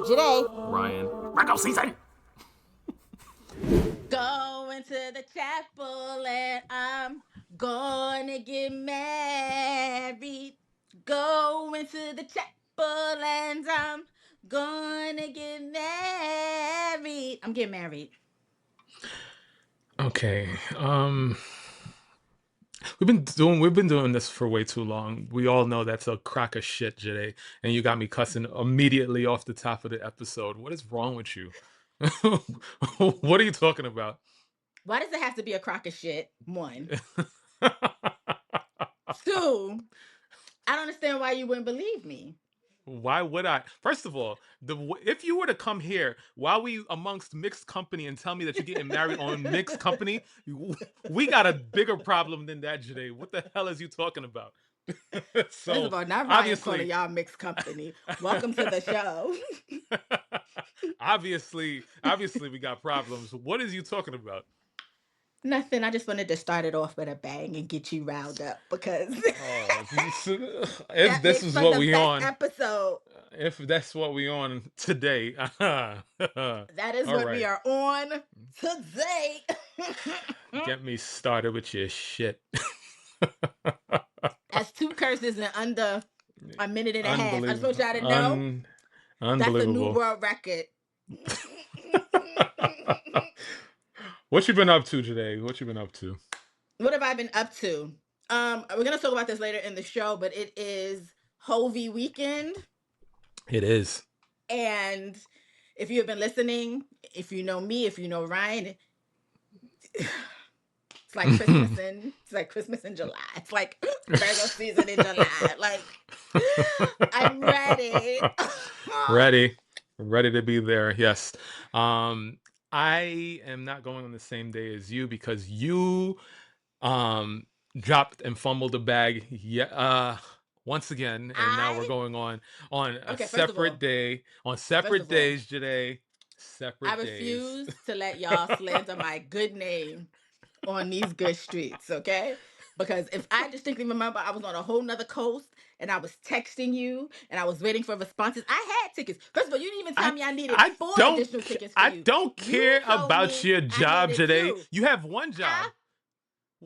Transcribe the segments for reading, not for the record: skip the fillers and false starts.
JAÅ-Z30. Ryan. Virgo season. Going to the chapel and I'm gonna get married. Going to the chapel and I'm gonna get married. I'm getting married. Okay. We've been doing this for way too long. We all know that's a crock of shit, Jade, and you got me cussing immediately off the top of the episode. What is wrong with you? What are you talking about? Why does it have to be a crock of shit? One. Two, I don't understand why you wouldn't believe me. Why would I? First of all, if you were to come here while we amongst mixed company and tell me that you're getting married on mixed company, we got a bigger problem than that, Jade. What the hell is you talking about? First So of all, not Ryan calling obviously, y'all mixed company. Welcome to the show. obviously, we got problems. What is you talking about? Nothing. I just wanted to start it off with a bang and get you riled up because Oh, if that this makes is for what the we best on, episode. if that's what we on today, That is all what we right. are on today. Get me started with your shit. That's 2 curses in under a minute and a half. I just want y'all to Unbelievable. know that's a new Unbelievable. world record. What you been up to today? What you been up to? What have I been up to? We're gonna talk about this later in the show, but it is Hovey weekend. It is. And if you have been listening, if you know me, if you know Ryan, it's like Christmas in July. It's like Virgo season in July. Like I'm ready. ready to be there. Yes. I am not going on the same day as you because you dropped and fumbled the bag once again, and now we're going on a Okay, separate day, on separate days today. I Separate days. refuse to let y'all slander my good name on these good streets, okay? Because if I distinctly remember, I was on a whole nother coast and I was texting you and I was waiting for responses. I had tickets. First of all, you didn't even tell me I needed 4 additional tickets for you. I don't You care told about me your I job needed today. 2. You have one job.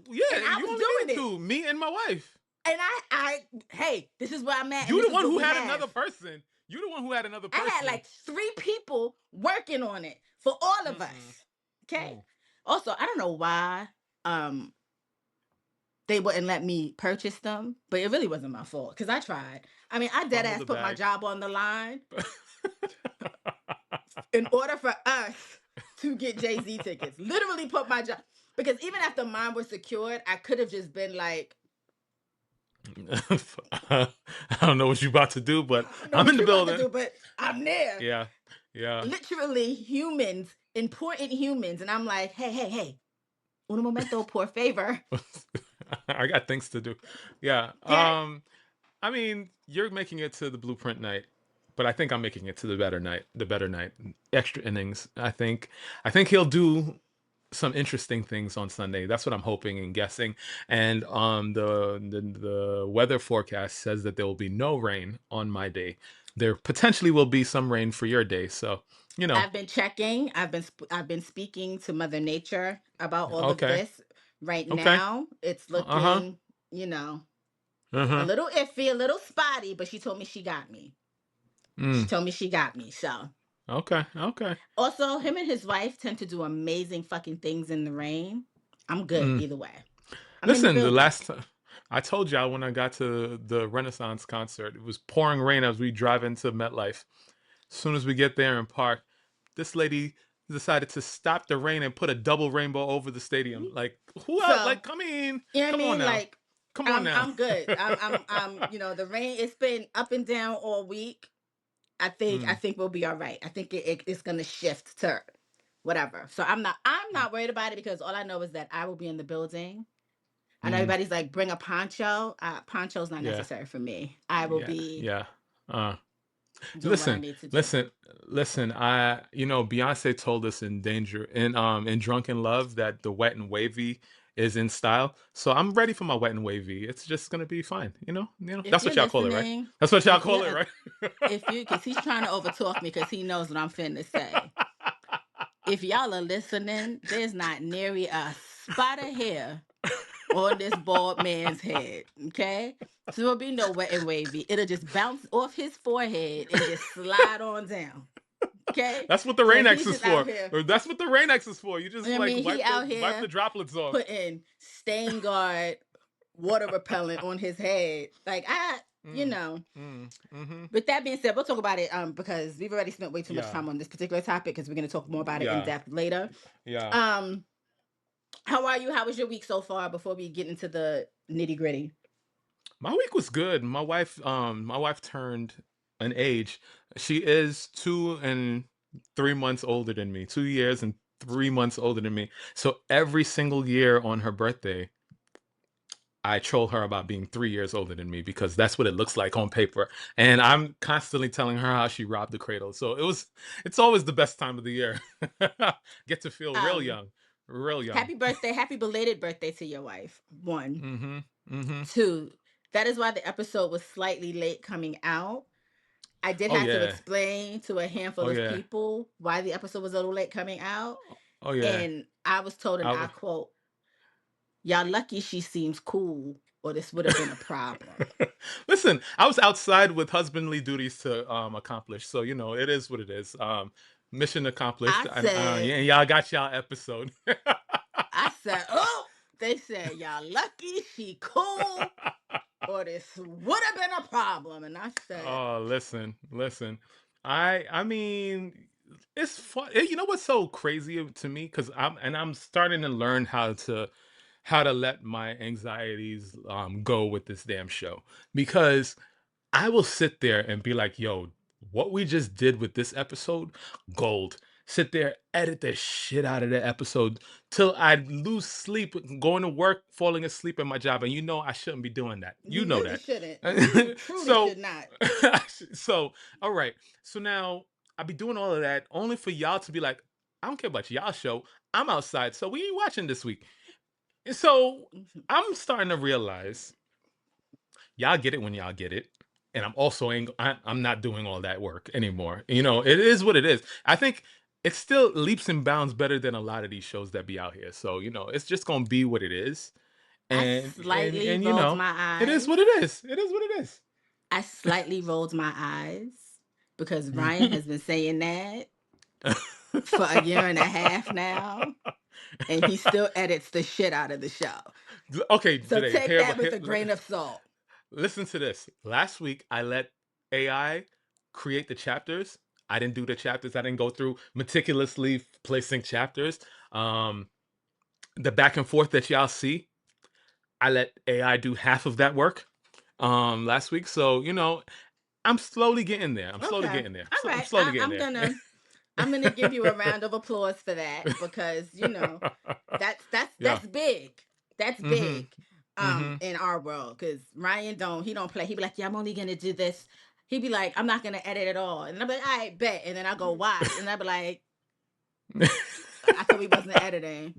Yeah, And I you was only doing need it. 2. Me and my wife. And hey, this is where I'm at. You and the this one is what who we had have. another person. You the one who had another person. I had like 3 people working on it for all of us. Okay. Also, I don't know why they wouldn't let me purchase them, but it really wasn't my fault because I tried. I mean, I dead ass put my job on the line in order for us to get JAÅ-Z tickets. Literally put my job, because even after mine was secured, I could have just been like, I don't know what you're about to do, but I'm in the building. but I'm there. Yeah. Literally humans, important humans, and I'm like, hey, un momento, por favor. I got things to do. Yeah. I mean, you're making it to the blueprint night, but I think I'm making it to the better night, extra innings. I think he'll do some interesting things on Sunday. That's what I'm hoping and guessing. And the weather forecast says that there will be no rain on my day. There potentially will be some rain for your day. So, you know. I've been checking. I've been speaking to Mother Nature about all of Okay. this. Right Okay. now, it's Uh-huh. looking, a Uh-huh. little iffy, a little spotty, but she told me she got me. She Mm. told me she got me. So Okay. also, him and his wife tend to do amazing fucking things in the rain. I'm good either way. I'm in the Listen, the building. last time I told y'all when I got to the Renaissance concert, it was pouring rain as we drive into MetLife. As soon as we get there and park, this lady decided to stop the rain and put a double rainbow over the stadium. Like, who else? So Like, come in. you know what I Come on mean? now. Like, Come on now. I'm good. The rain, it's been up and down all week. I think we'll be all right. I think it's gonna shift to whatever. So I'm not worried about it because all I know is that I will be in the building. I know everybody's like, bring a poncho. Poncho's not Yeah. necessary for me. I will be Yeah. Uh doing what I Listen, need to do. listen. Beyonce told us in Danger in Drunken Love that the wet and wavy is in style. So I'm ready for my wet and wavy. It's just gonna be fine. If That's you're what y'all call it, right? listening, That's what y'all if call you're it, right? if you because he's trying to overtalk me because he knows what I'm finna say. If y'all are listening, there's not nary a spot of hair on this bald man's head. Okay? So there'll be no wet and wavy. It'll just bounce off his forehead and just slide on down. Okay? That's what the So Rain-X he's is just out for. here Or that's what the Rain-X is for. You just I like mean, he out wipe the here droplets off. putting stain guard water repellent on his head. Like Mm, mm-hmm. With that being said, we'll talk about it because we've already spent way too much Yeah. time on this particular topic because we're going to talk more about it in Yeah. depth later. Yeah. Um, how are you? How was your week so far before we get into the nitty gritty? My week was good. My wife turned an age. She is 2 and 3 months older than me. 2 years and 3 months older than me. So every single year on her birthday, I troll her about being 3 years older than me because that's what it looks like on paper. And I'm constantly telling her how she robbed the cradle. So it's always the best time of the year. Get to feel real Um, young. Real young. Happy birthday, happy belated birthday to your wife. One, Mm-hmm. Mm-hmm. two. That is why the episode was slightly late coming out. I did Oh have to yeah. explain to a handful Oh of yeah. people why the episode was a little late coming out. Oh yeah. And I was told, and I I, quote, y'all lucky she seems cool, or this would have been a problem. Listen, I was outside with husbandly duties to accomplish, so it is what it is. Mission accomplished, I and said, yeah, y'all got y'all episode. oh, they said, y'all lucky she cool, or this would have been a problem. And I said, Oh, listen. I mean, it's fun. You know what's so crazy to me? Because I'm starting to learn how to let my anxieties go with this damn show because I will sit there and be like, yo, what we just did with this episode, gold. Sit there, edit the shit out of the episode till I lose sleep, going to work, falling asleep at my job. And I shouldn't be doing that. You you know really that. shouldn't. You truly so, should not. so, all right. So now I be doing all of that only for y'all to be like, I don't care about y'all show. I'm outside. So we ain't watching this week. And so I'm starting to realize y'all get it when y'all get it. And I'm not doing all that work anymore. It is what it is. I think it's still leaps and bounds better than a lot of these shows that be out here. So, it's just gonna be what it is. I And and slightly and rolled my it is eyes. what it is. It is what it is. I slightly rolled my eyes because Ryan has been saying that for a year and a half now, and he still edits the shit out of the show. Okay, So Jade, take that with a grain of salt. listen to this. Last week, I let AI create the chapters. I didn't do the chapters. I didn't go through meticulously placing chapters. The back and forth that y'all see, I let AI do half of that work last week. So, I'm slowly getting there. I'm slowly Okay. getting there. All I'm right. slowly getting I'm gonna there. give you a round of applause for that because Yeah. that's big. That's Mm-hmm. big Mm-hmm. in our world because Ryan don't play. He be like, yeah, I'm only gonna do this. He be like, I'm not gonna edit at all. And I'm like, all right, bet. And then I go watch and I be like, I thought we wasn't editing.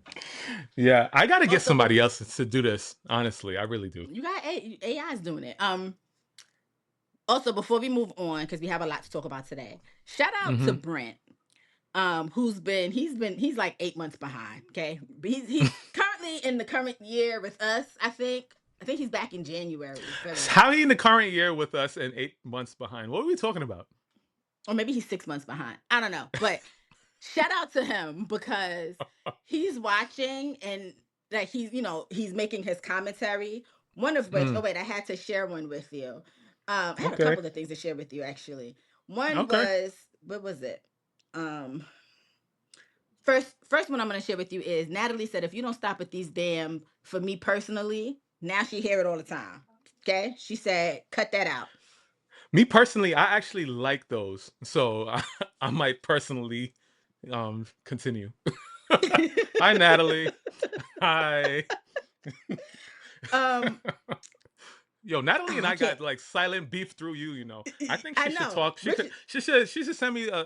Yeah, I gotta get Also, somebody else to do this. Honestly, I really do. you got AI's doing it. Also, before we move on, because we have a lot to talk about today, shout out to Mm-hmm. Brent, he's like 8 months behind. Okay, he's currently in the current year with us. I think he's back in January, February, How are you in the current year with us and 8 months behind? What are we talking about? or maybe he's 6 months behind. I don't know, but shout out to him because he's watching and like he's making his commentary. One of which, oh Mm, wait, I had to share one with you. I had a okay. couple of things to share with you actually. One Okay. was what was it? Um, first one I'm going to share with you is Natalie said if you don't stop with these damn for me personally, now she hear it all the time. Okay, she said cut that out. Me personally, I actually like those, so I might personally continue. Hi, Natalie. Hi. um, Yo, Natalie and I I can't. got like silent beef through you. I think I she should know. talk. She Richard, should. She should send me a.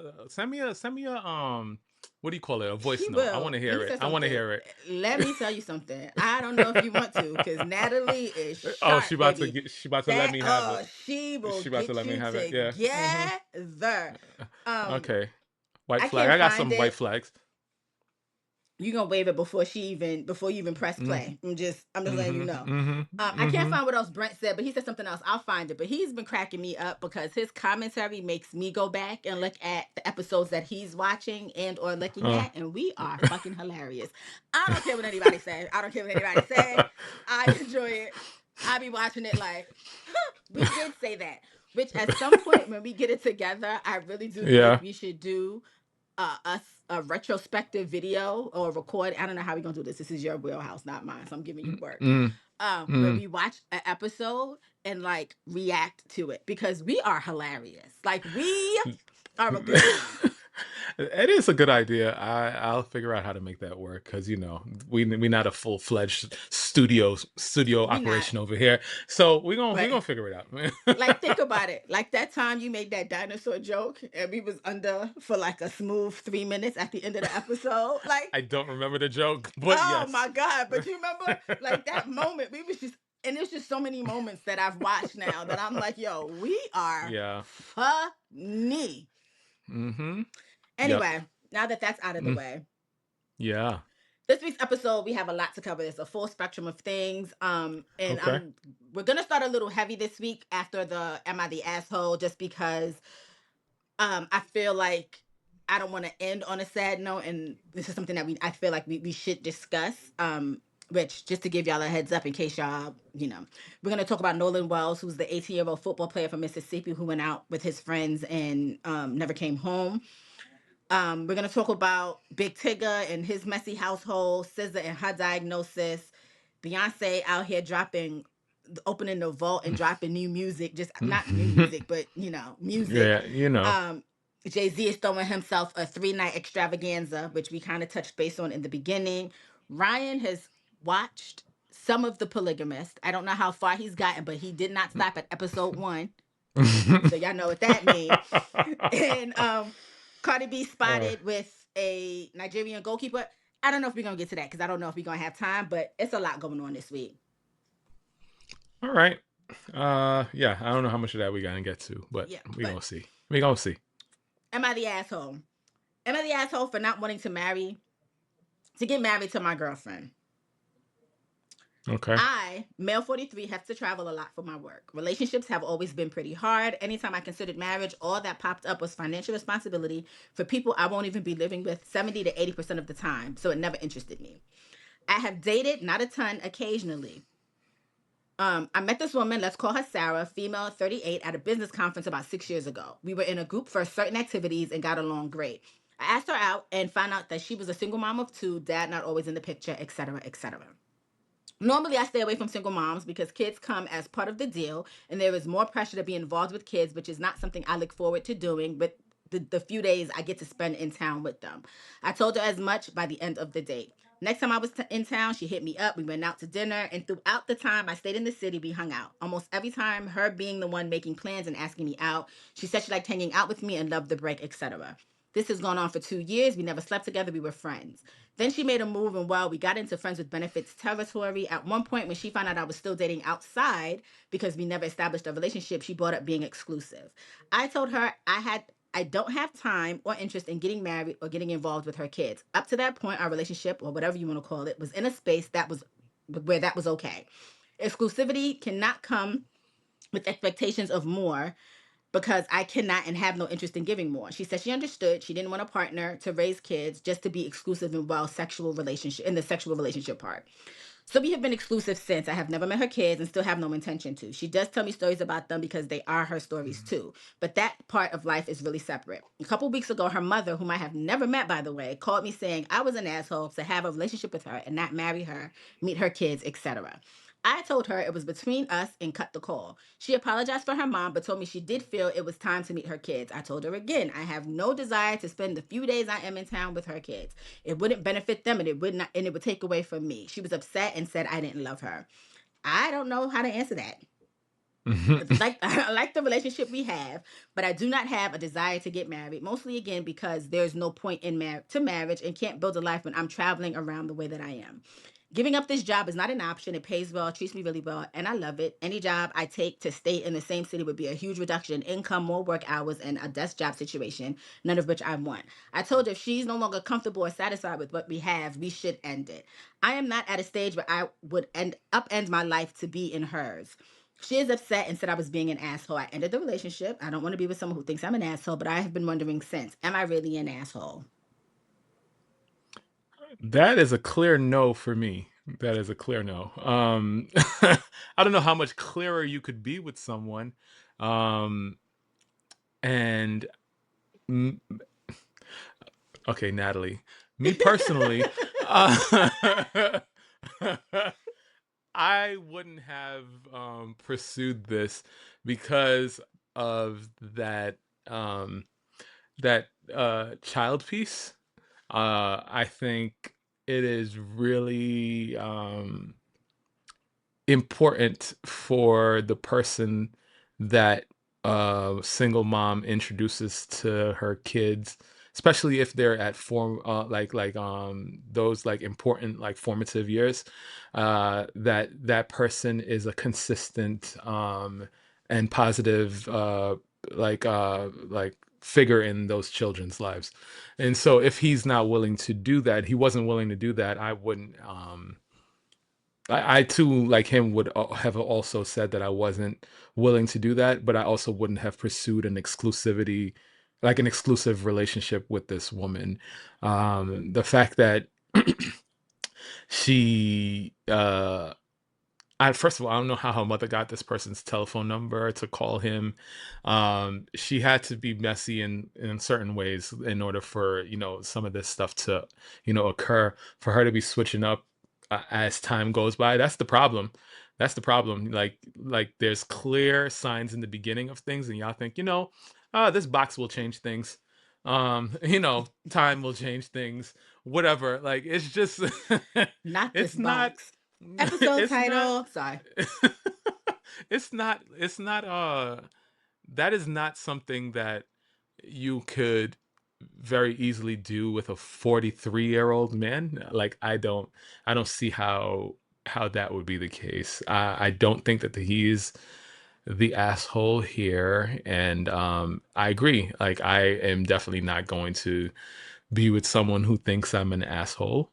What what do you call it? A She voice note. I want will. to Let hear me it. say I want to something. hear it. Let me tell you something. I don't know if you want to, because Natalie is Oh, sharp, baby. she about to let me have it. She will She about to get let me you have it. Yeah. together. Um, Okay. White I flag. can't I got find some white it. flags. You gonna wave it before you even press Mm-hmm. play. I'm just letting you know. Mm-hmm. I can't Mm-hmm. find what else Brent said, but he said something else. I'll find it. But he's been cracking me up because his commentary makes me go back and look at the episodes that he's watching and or looking Uh. at, and we are fucking hilarious. I don't care what anybody says. I don't care what anybody says. I enjoy it. I be watching it like we did say that. Which at some point when we get it together, I really do think Yeah. we should do us a retrospective video or record. I don't know how we're gonna do this. This is your wheelhouse, not mine. So I'm giving you work. Mm, Where mm. we watch an episode and like react to it because we are hilarious. Like we are a good time. It is a good idea. I'll figure out how to make that work because we not a full fledged studio We not, operation over here. So we but gonna figure it out, man. like think about it. Like that time you made that dinosaur joke and we was under for like a smooth 3 minutes at the end of the episode. Like, I don't remember the joke, but oh yes. my God. But you remember like that moment, we was just and there's just so many moments that I've watched now that I'm like, yo, we are Yeah. funny. Mm-hmm. Yep. Anyway, now that that's out of the Mm, way, yeah. this week's episode we have a lot to cover. There's a full spectrum of things. And Okay. we're gonna start a little heavy this week after the "Am I the asshole?" just because I feel like I don't want to end on a sad note, and this is something that I feel like we should discuss. Which, just to give y'all a heads up in case y'all, we're going to talk about Nolan Wells, who's the 18-year-old football player from Mississippi who went out with his friends and never came home. We're going to talk about Big Tigger and his messy household, SZA and her diagnosis, Beyonce out here opening the vault and dropping new music, just not new music, but, music. Yeah, you know. Um, Jay-Z is throwing himself a 3-night extravaganza, which we kind of touched base on in the beginning. Ryan has watched some of The Polygamist. I don't know how far he's gotten, but he did not stop at episode 1. So y'all know what that means. And Cardi B uh, spotted with a Nigerian goalkeeper. I don't know if we're gonna get to that because I don't know if we're gonna have time, but it's a lot going on this week. all right. Yeah, I don't know how much of that we gotta get to, but Yeah, we but gonna see. We gonna see. am I the asshole? Am I the asshole for not wanting to get married to my girlfriend? Okay. I, male 43, have to travel a lot for my work. Relationships have always been pretty hard. Anytime I considered marriage, all that popped up was financial responsibility for people I won't even be living with 70 to 80% of the time. So it never interested me. I have dated, not a ton, occasionally. I met this woman, let's call her Sarah, female 38, at a business conference about 6 years ago. We were in a group for certain activities and got along great. I asked her out and found out that she was a single mom of 2, dad not always in the picture, etc., etc. Normally, I stay away from single moms because kids come as part of the deal, and there is more pressure to be involved with kids, which is not something I look forward to doing with the few days I get to spend in town with them. I told her as much by the end of the date. Next time I was in town, she hit me up. We went out to dinner, and throughout the time I stayed in the city, we hung out. Almost every time, her being the one making plans and asking me out. She said she liked hanging out with me and loved the break, etc. This has gone on for 2 years. We never slept together. We were friends. Then she made a move, and well, we got into friends with benefits territory. At one point, when she found out I was still dating outside because we never established a relationship, she brought up being exclusive. I told her I don't have time or interest in getting married or getting involved with her kids. Up to that point, our relationship, or whatever you want to call it, was in a space that was where that was okay. Exclusivity cannot come with expectations of more because I cannot and have no interest in giving more. She said she understood. She didn't want a partner to raise kids, just to be exclusive in the sexual relationship part. So we have been exclusive since. I have never met her kids and still have no intention to. She does tell me stories about them because they are her stories too. But that part of life is really separate. A couple weeks ago, her mother, whom I have never met, by the way, called me saying I was an asshole to have a relationship with her and not marry her, meet her kids, etc. I told her it was between us and cut the call. She apologized for her mom, but told me she did feel it was time to meet her kids. I told her again, I have no desire to spend the few days I am in town with her kids. It wouldn't benefit them and it would take away from me. She was upset and said I didn't love her. I don't know how to answer that. Like I like the relationship we have, but I do not have a desire to get married. Mostly again because there's no point in marriage and can't build a life when I'm traveling around the way that I am. Giving up this job is not an option. It pays well, treats me really well, and I love it. Any job I take to stay in the same city would be a huge reduction in income, more work hours, and a desk job situation, none of which I want. I told her if she's no longer comfortable or satisfied with what we have, we should end it. I am not at a stage where I would upend my life to be in hers. She is upset and said I was being an asshole. I ended the relationship. I don't want to be with someone who thinks I'm an asshole, but I have been wondering since, am I really an asshole? That is a clear no for me. That is a clear no. I don't know how much clearer you could be with someone. Um, and mm, okay, Natalie, me personally, uh, I wouldn't have pursued this because of um, that child piece. I think it is really important for the person that single mom introduces to her kids, especially if they're at those like important like formative years, that that person is a consistent and positive like figure in those children's lives. And so if he's not willing to do that, he wasn't willing to do that, I wouldn't I too, like him, would have also said that I wasn't willing to do that, but I also wouldn't have pursued like an exclusive relationship with this woman. The fact that she, first of all, I don't know how her mother got this person's telephone number to call him. She had to be messy in certain ways in order for, some of this stuff to, occur, for her to be switching up as time goes by. That's the problem. That's the problem. Like there's clear signs in the beginning of things, and y'all think, this box will change things. Time will change things. Whatever. Like it's just, Not this it's not. box. Episode It's not. title. Sorry. It's not that is not something that you could very easily do with a 43-year-old man. Like I don't see how that would be the case. I don't think that he's the asshole here, and I agree. Like I am definitely not going to be with someone who thinks I'm an asshole,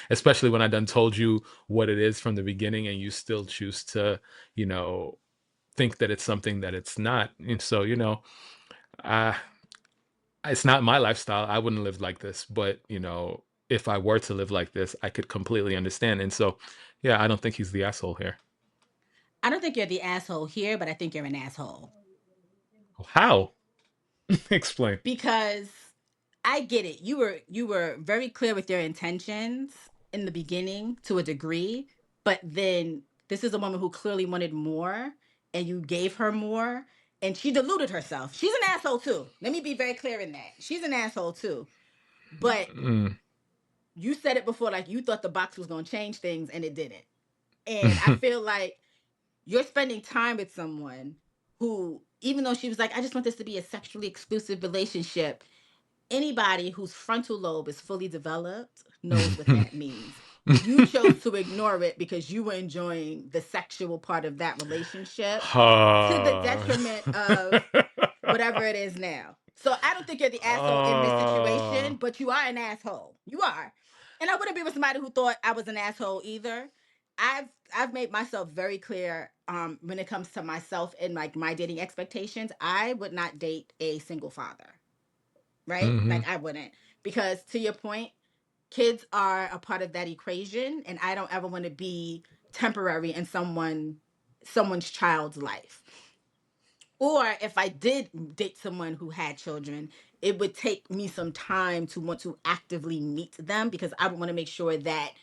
especially when I done told you what it is from the beginning, and you still choose to, you know, think that it's something that it's not. And so, uh, it's not my lifestyle. I wouldn't live like this, but if I were to live like this, I could completely understand. And so, yeah, I don't think he's the asshole here. I don't think you're the asshole here, but I think you're an asshole. How? Explain. Because I get it. You were very clear with your intentions in the beginning to a degree, but then this is a woman who clearly wanted more and you gave her more and she deluded herself. She's an asshole too. Let me be very clear in that. She's an asshole too. But Mm. you said it before, like you thought the box was going to change things and it didn't. And I feel like you're spending time with someone who, even though she was like, I just want this to be a sexually exclusive relationship, anybody whose frontal lobe is fully developed knows what that means. You chose to ignore it because you were enjoying the sexual part of that relationship to the detriment of whatever it is now. So I don't think you're the asshole in this situation, Oh. but you are an asshole. You are. And I wouldn't be with somebody who thought I was an asshole either. I've made myself very clear when it comes to myself and like my dating expectations. I would not date a single father. Right? Hmm. Like I wouldn't. Because to your point, kids are a part of that equation and I don't ever want to be temporary in someone's child's life. Or if I did date someone who had children, it would take me some time to want to actively meet them because I would want to make sure that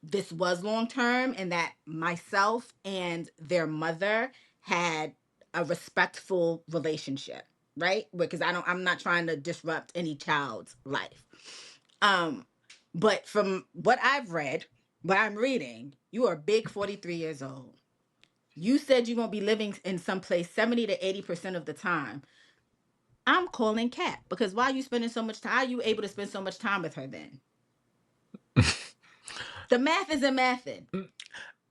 this was long term and that myself and their mother had a respectful relationship, right? Because I'm not trying to disrupt any child's life. Um but from what I've read, what I'm reading, you are big 43 years old. You said you won't be living in some place 70 to 80% of the time. I'm calling Cat because why are you spending so much time? How are you able to spend so much time with her then? The math isn't mathing.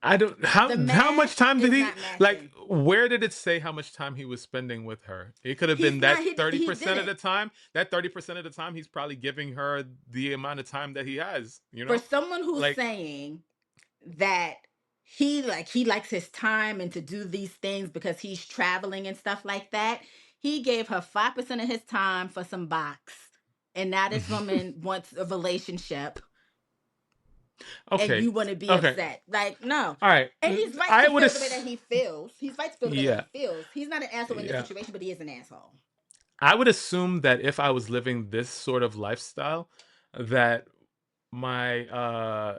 I don't The how much math time did is he not like mathing. where did it say how much time he was spending with her? It could have He's been not, that he 30% of didn't. the time. That 30% of the time he's probably giving her the amount of time that he has, you For know? someone who's Like saying that he likes his time and to do these things because he's traveling and stuff like that, he gave her 5% of his time for some box. And now this woman wants a relationship and okay. you want to be Okay. upset. Like, no. All right. And he's right I to would feel the way that have he feels. He's right to feel the way that yeah. he feels. He's not an asshole in this Yeah. situation, but he is an asshole. I would assume that if I was living this sort of lifestyle, that my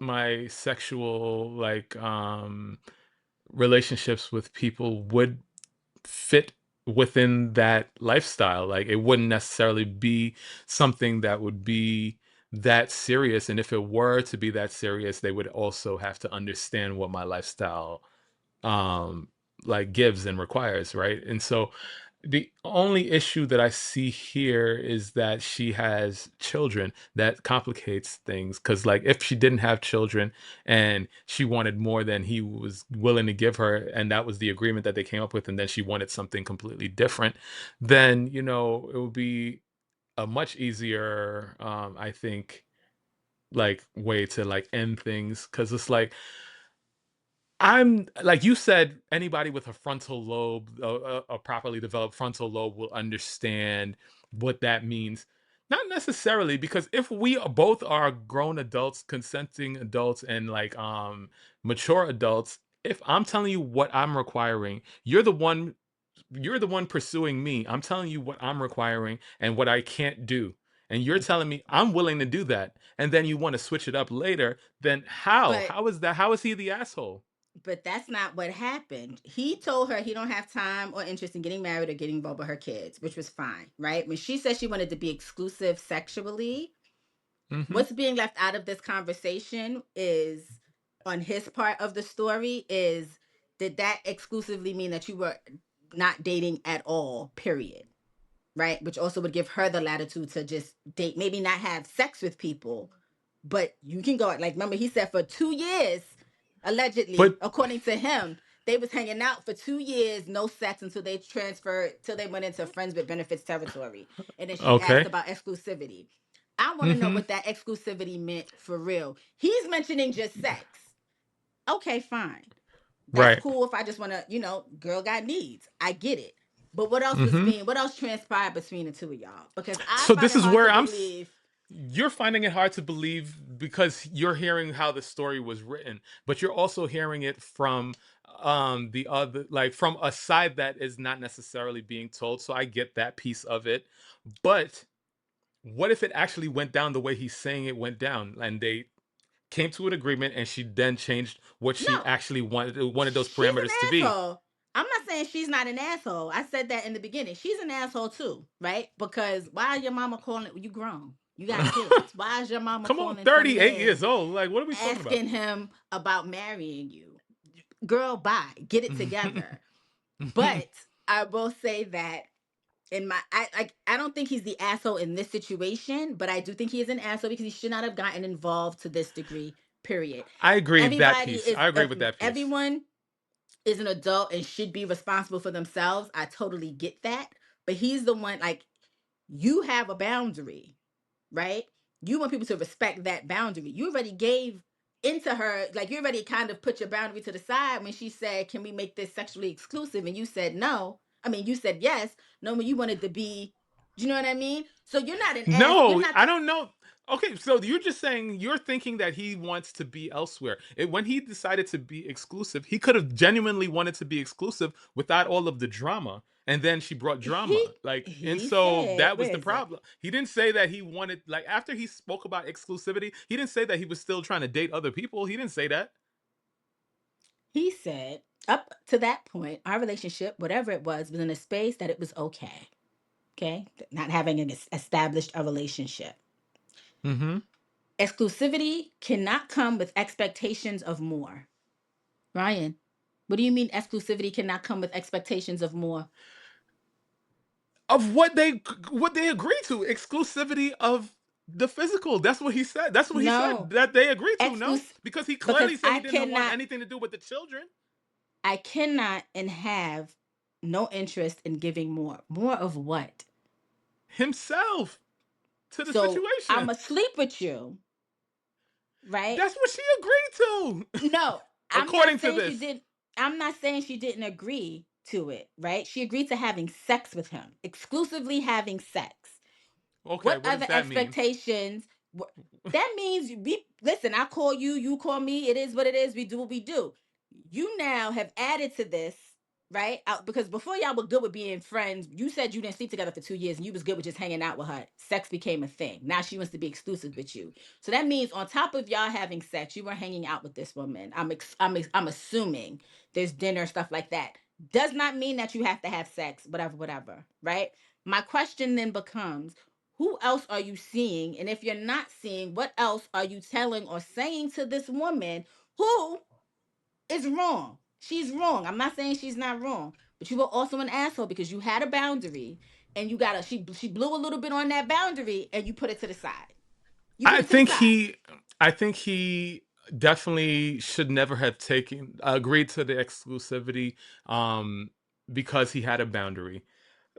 my sexual relationships with people would fit within that lifestyle. Like it wouldn't necessarily be something that would be that serious. And if it were to be that serious, they would also have to understand what my lifestyle um gives and requires, right? And so the only issue that I see here is that she has children. That complicates things because, like, if she didn't have children and she wanted more than he was willing to give her, and that was the agreement that they came up with, and then she wanted something completely different, then, it would be a much easier, I think, way to end things because it's like, I'm like you said, anybody with a frontal lobe, a properly developed frontal lobe will understand what that means. Not necessarily, because if both are grown adults, consenting adults, and mature adults, if I'm telling you what I'm requiring, you're the one pursuing me. I'm telling you what I'm requiring and what I can't do. And you're telling me I'm willing to do that. And then you want to switch it up later, then how? But How is that? How is he the asshole? but that's not what happened. He told her he don't have time or interest in getting married or getting involved with her kids, which was fine, right? When she said she wanted to be exclusive sexually, Mhm. what's being left out of this conversation is on his part of the story is, did that exclusively mean that you were not dating at all, period? Right? Which also would give her the latitude to just date, maybe not have sex with people, but you can go, like, remember he said for 2 years, allegedly, But according to him, they was hanging out for 2 years, no sex until they transferred, till they went into friends with benefits territory. And then she asked okay. about exclusivity. I want to know Mhm. what that exclusivity meant for real. He's mentioning just sex. Okay, fine. That's Right. cool if I just want to, girl got needs. I get it. But Mhm. what else transpired between the two of y'all? Because I So find this it is hard where to believe. you're finding it hard to believe because you're hearing how the story was written, but you're also hearing it from the other, like, from a side that is not necessarily being told. So I get that piece of it. But what if it actually went down the way he's saying it went down, and they came to an agreement and she then changed what she No, actually wanted those she's an parameters to be? asshole. I'm not saying she's not an asshole. I said that in the beginning. She's an asshole too, right? Because why is your mama calling? You grown. You got kids. Why is your mama Come on, calling some 38 man years old. Like, what are we talking about? asking him about marrying you? Girl, bye. Get it together. But I will say that I don't think he's the asshole in this situation, but I do think he is an asshole because he should not have gotten involved to this degree. Period. I agree with that Everybody piece. is I agree with that piece. everyone is an adult and should be responsible for themselves. I totally get that. But he's the one, like, you have a boundary, right? You want people to respect that boundary. You already gave into her, like, you already kind of put your boundary to the side when she said, can we make this sexually exclusive? And you said no. I mean, you said yes. No, when you wanted to be, do you know what I mean? So you're not an ass. You're No, not I the, don't know. Okay, so you're just saying you're thinking that he wants to be elsewhere. When he decided to be exclusive, he could have genuinely wanted to be exclusive without all of the drama. And then she brought he drama. And he so said, that was where the is it? problem. He didn't say that he wanted, like, after he spoke about exclusivity, he didn't say that he was still trying to date other people. He didn't say that. He said, up to that point, our relationship, whatever it was in a space that it was okay. Okay. Not having an established a relationship. Mm-hmm. Exclusivity cannot come with expectations of more. Ryan, What do you mean exclusivity cannot come with expectations of more? Of what they agree to, exclusivity of the physical. That's what he said. That's what he said No. that they agreed to. No, Exclus because he because clearly said he didn't want anything to do with the children I cannot and have no interest in giving more. More of what? himself to the So I'm situation. asleep with you, right? That's what she agreed to, No, I'm not according to saying she this. didn't. I'm not saying she didn't agree to it, right? She agreed to having sex with him, exclusively having sex. Okay, What what does other that mean? expectations? That means we listen. I call you, you call me. It is what it is. We do what we do. You now have added to this, right? Because before y'all were good with being friends, you said you didn't sleep together for 2 years, and you was good with just hanging out with her. Sex became a thing. Now she wants to be exclusive with you. So that means on top of y'all having sex, you were hanging out with this woman. I'm assuming there's dinner stuff like that. Does not mean that you have to have sex, whatever, whatever, right? My question then becomes, who else are you seeing? And if you're not seeing, what else are you telling or saying to this woman who is wrong? She's wrong. I'm not saying she's not wrong, but you were also an asshole because you had a boundary and you got a she blew a little bit on that boundary and you put it to the side. You put I it to the think side. he, I think he definitely should never have agreed to the exclusivity, um, because he had a boundary.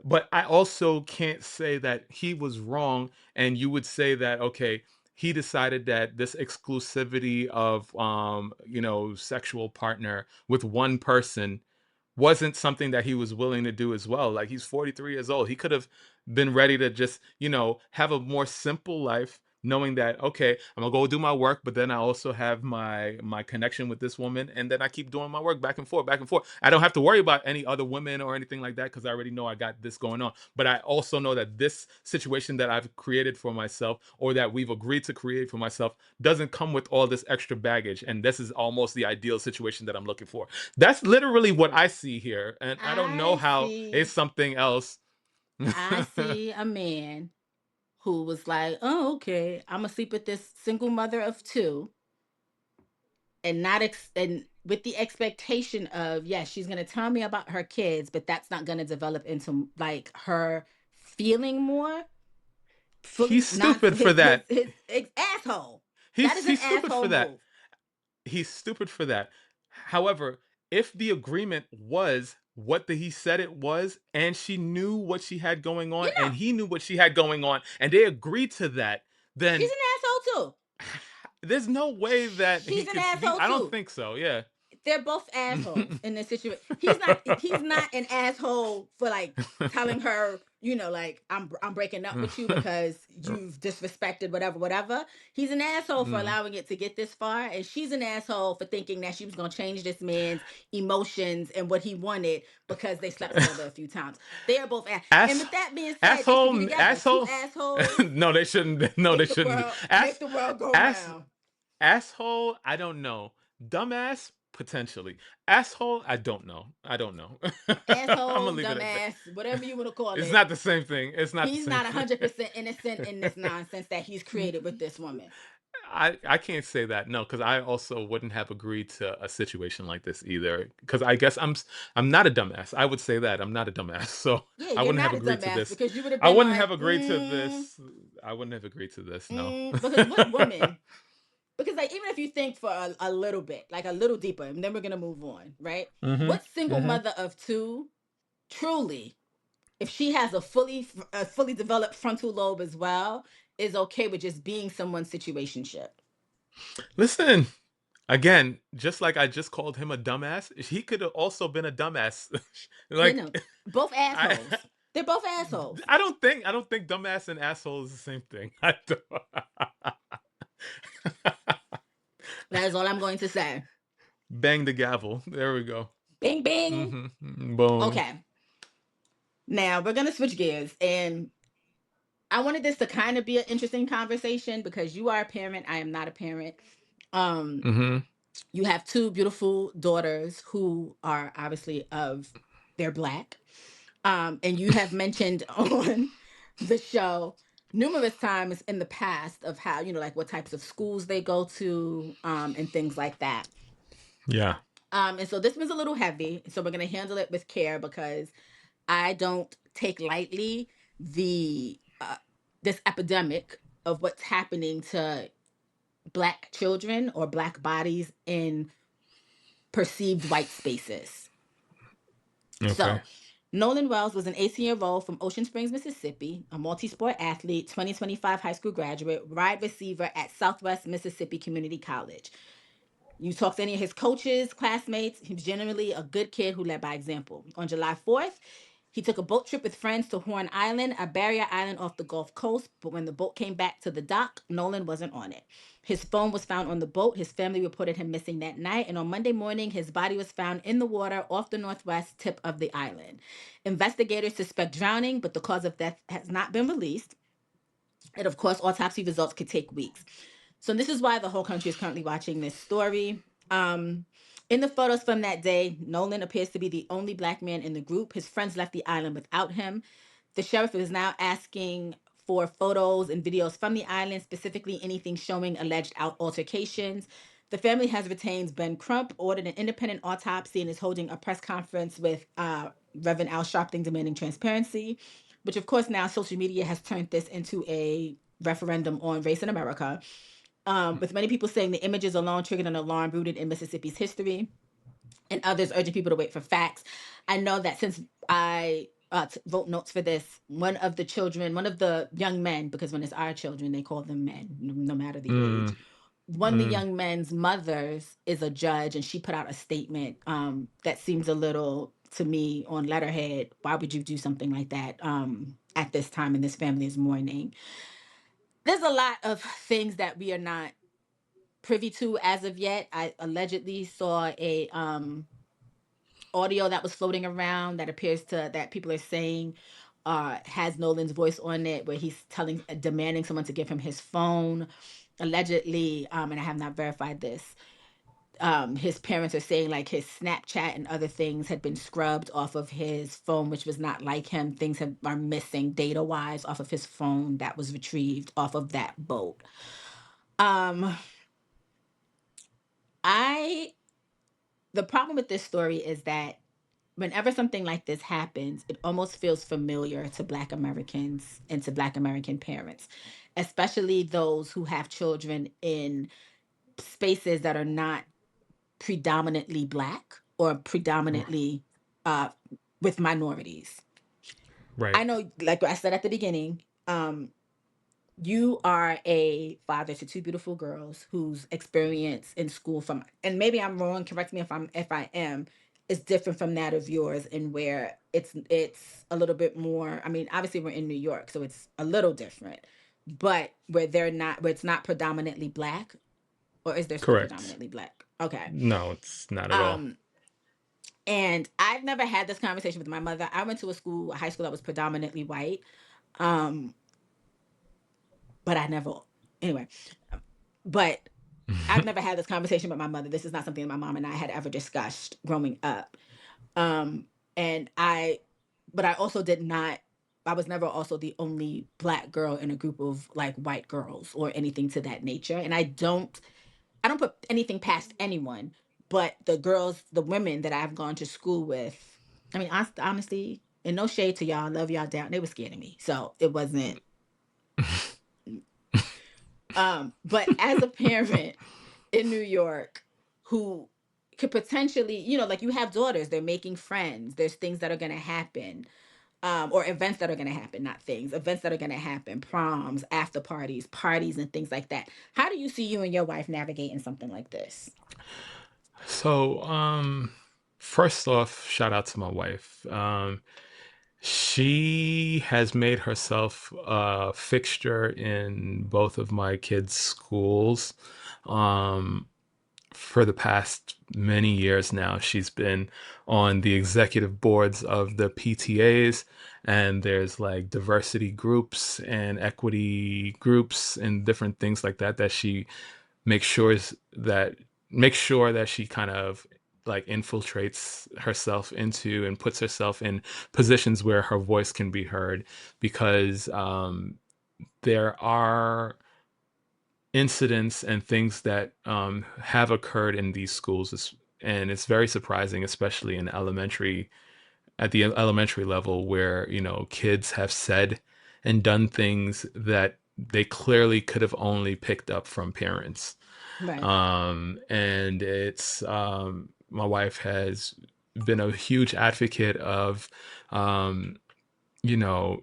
But I also can't say that he was wrong, and you would say that, okay, he decided that this exclusivity of, sexual partner with one person wasn't something that he was willing to do as well. Like, he's 43 years old. He could have been ready to just, have a more simple life, knowing that, okay, I'm gonna go do my work, but then I also have my connection with this woman, and then I keep doing my work back and forth, back and forth. I don't have to worry about any other women or anything like that because I already know I got this going on. But I also know that this situation that I've created for myself, or that we've agreed to create for myself, doesn't come with all this extra baggage. And this is almost the ideal situation that I'm looking for. That's literally what I see here. And I don't know I how it's see something else. I see a man who was like, "Oh, okay, I'm gonna sleep with this single mother of two and not and with the expectation of, yes, she's going to tell me about her kids, but that's not going to develop into like her feeling more fully He's not stupid for that. his asshole. That He's is an he's stupid asshole for that. move. He's stupid for that. However, if the agreement was what he said it was, and she knew what she had going on, You and know, he knew what she had going on, and they agreed to that, she's then an asshole too. there's no way that he She's an could be. asshole I don't too. think so. Yeah. They're both assholes in this situation. He's not an asshole for like telling her, like I'm breaking up with you because you've disrespected whatever, whatever. He's an asshole for Mm. allowing it to get this far, and she's an asshole for thinking that she was gonna change this man's emotions and what he wanted because they slept together a few times. They are both and Ass with that being said, they should be asshole together. Two asshole. assholes No, they shouldn't be. No, they shouldn't be. make the world go Ass round. asshole, I don't know. Dumbass, potentially. Asshole, I don't know. I don't know. I'm gonna Asshole, leave it at that. dumbass, whatever you want to call It's it. not the same thing. It's not the He's same not thing. 100% innocent in this nonsense that he's created with this woman. I can't say that, no, because I also wouldn't have agreed to a situation like this either. Because I guess I'm not a dumbass. I would say that I'm not a dumbass, so Yeah, I you're wouldn't have not a agreed to dumbass this. because you would have I been wouldn't have like, agreed to this. I wouldn't have agreed to this. No. because what woman? Because like even if you think for a little bit, like a little deeper, and then we're gonna move on, right? Mm-hmm. What single Mm-hmm. mother of two truly, if she has a fully developed frontal lobe as well, is okay with just being someone's situationship? Listen, again, just like I just called him a dumbass, he could have also been a dumbass. You Like know, both I assholes. They're both assholes. I don't think dumbass and asshole is the same thing. I don't. That is all I'm going to say. Bang the gavel. There we go. Bing bing. Mm-hmm. Boom. Okay. Now we're gonna switch gears, and I wanted this to kind of be an interesting conversation because you are a parent. I am not a parent. Um, Mm-hmm. you have two beautiful daughters who are obviously they're black. And you have mentioned on the show numerous times in the past of how, like what types of schools they go to, and things like that. Yeah. And so this one's a little heavy, so we're gonna handle it with care because I don't take lightly the this epidemic of what's happening to Black children or Black bodies in perceived white spaces. Okay. So, Nolan Wells was an 18-year-old from Ocean Springs, Mississippi, a multi sport athlete, 2025 high school graduate, wide receiver at Southwest Mississippi Community College. You talk to any of his coaches, classmates, he was generally a good kid who led by example. On July 4th, he took a boat trip with friends to Horn Island, a barrier island off the Gulf Coast, but when the boat came back to the dock, Nolan wasn't on it. His phone was found on the boat. His family reported him missing that night, and on Monday morning, his body was found in the water off the northwest tip of the island. Investigators suspect drowning, but the cause of death has not been released. And of course, autopsy results could take weeks. So this is why the whole country is currently watching this story. Um, in the photos from that day, Nolan appears to be the only Black man in the group. His friends left the island without him. The sheriff is now asking for photos and videos from the island, specifically anything showing alleged altercations. The family has retained Ben Crump, ordered an independent autopsy, and is holding a press conference with Reverend Al Sharpton demanding transparency, which of course now social media has turned this into a referendum on race in America. With many people saying the images alone triggered an alarm rooted in Mississippi's history, and others urging people to wait for facts. I know that since I wrote notes for this, one of the young men, because when it's our children, they call them men, no matter the age. Mm, One of the mm, young men's mothers is a judge, and she put out a statement that seems a little to me on letterhead. Why would you do something like that at this time and this family is mourning? There's a lot of things that we are not privy to as of yet. I allegedly saw a audio that was floating around that appears to that people are saying has Nolan's voice on it, where he's demanding someone to give him his phone. Allegedly, and I have not verified this. His parents are saying like his Snapchat and other things had been scrubbed off of his phone, which was not like him. Are missing data wise off of his phone that was retrieved off of that boat. Um, I The problem with this story is that whenever something like this happens, it almost feels familiar to Black Americans and to Black American parents, especially those who have children in spaces that are not predominantly Black or predominantly uh, with minorities. right. I know, like I said at the beginning, you are a father to two beautiful girls whose experience in school from, and maybe I'm wrong, correct me if I am, is different from that of yours, and where it's a little bit more, I mean, obviously we're in New York, so it's a little different, but where it's not predominantly Black, or is their school Correct. predominantly Black? Okay. No, it's not at all. Um and I've never had this conversation with my mother. I went to a high school that was predominantly white. Um but I never anyway. But I've never had this conversation with my mother. This is not something my mom and I had ever discussed growing up. Um, and but I also did not, I was never also the only Black girl in a group of like white girls or anything to that nature. And I don't put anything past anyone, but the women that I've gone to school with, I mean, honestly, and no shade to y'all, love y'all down, they were scared of me. So it wasn't, but as a parent, in New York who could potentially, like you have daughters, they're making friends. There's things that are going to happen, or events that are going to happen, not things, events that are going to happen, proms, after parties, and things like that. How do you see you and your wife navigating something like this? So, first off, shout out to my wife. She has made herself a fixture in both of my kids' schools. Um, for the past many years now, she's been on the executive boards of the PTAs, and there's like diversity groups and equity groups and different things like that that she makes sure that makes sure that she kind of like infiltrates herself into and puts herself in positions where her voice can be heard, because there are incidents and things that have occurred in these schools and it's very surprising, especially in at the elementary level, where kids have said and done things that they clearly could have only picked up from parents. Right. And it's my wife has been a huge advocate of um, you know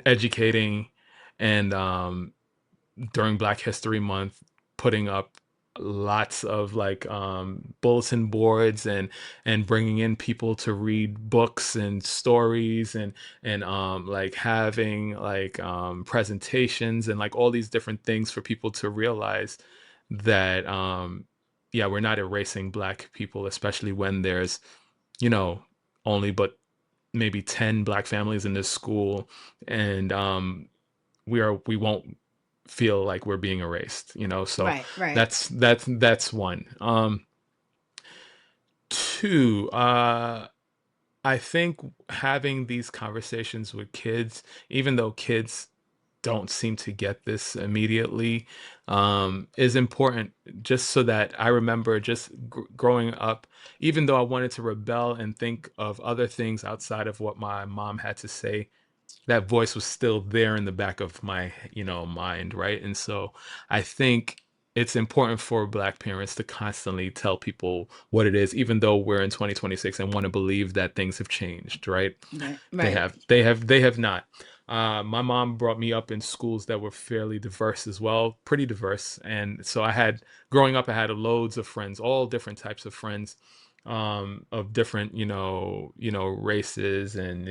educating, and during Black History Month, putting up lots of like bulletin boards, and bringing in people to read books and stories, and like having like presentations and like all these different things for people to realize that yeah, we're not erasing Black people, especially when there's you know only but maybe 10 Black families in this school, and we won't feel like we're being erased, so Right. Right. that's one. Two, I think having these conversations with kids, even though kids don't seem to get this immediately, is important, just so that I remember just growing up, even though I wanted to rebel and think of other things outside of what my mom had to say, that voice was still there in the back of my mind, right? And so I think it's important for Black parents to constantly tell people what it is, even though we're in 2026 and want to believe that things have changed, right? Right. they Right. have they have they have not. My mom brought me up in schools that were fairly diverse as well, pretty diverse, and so growing up, I had loads of friends, all different types of friends, of different races and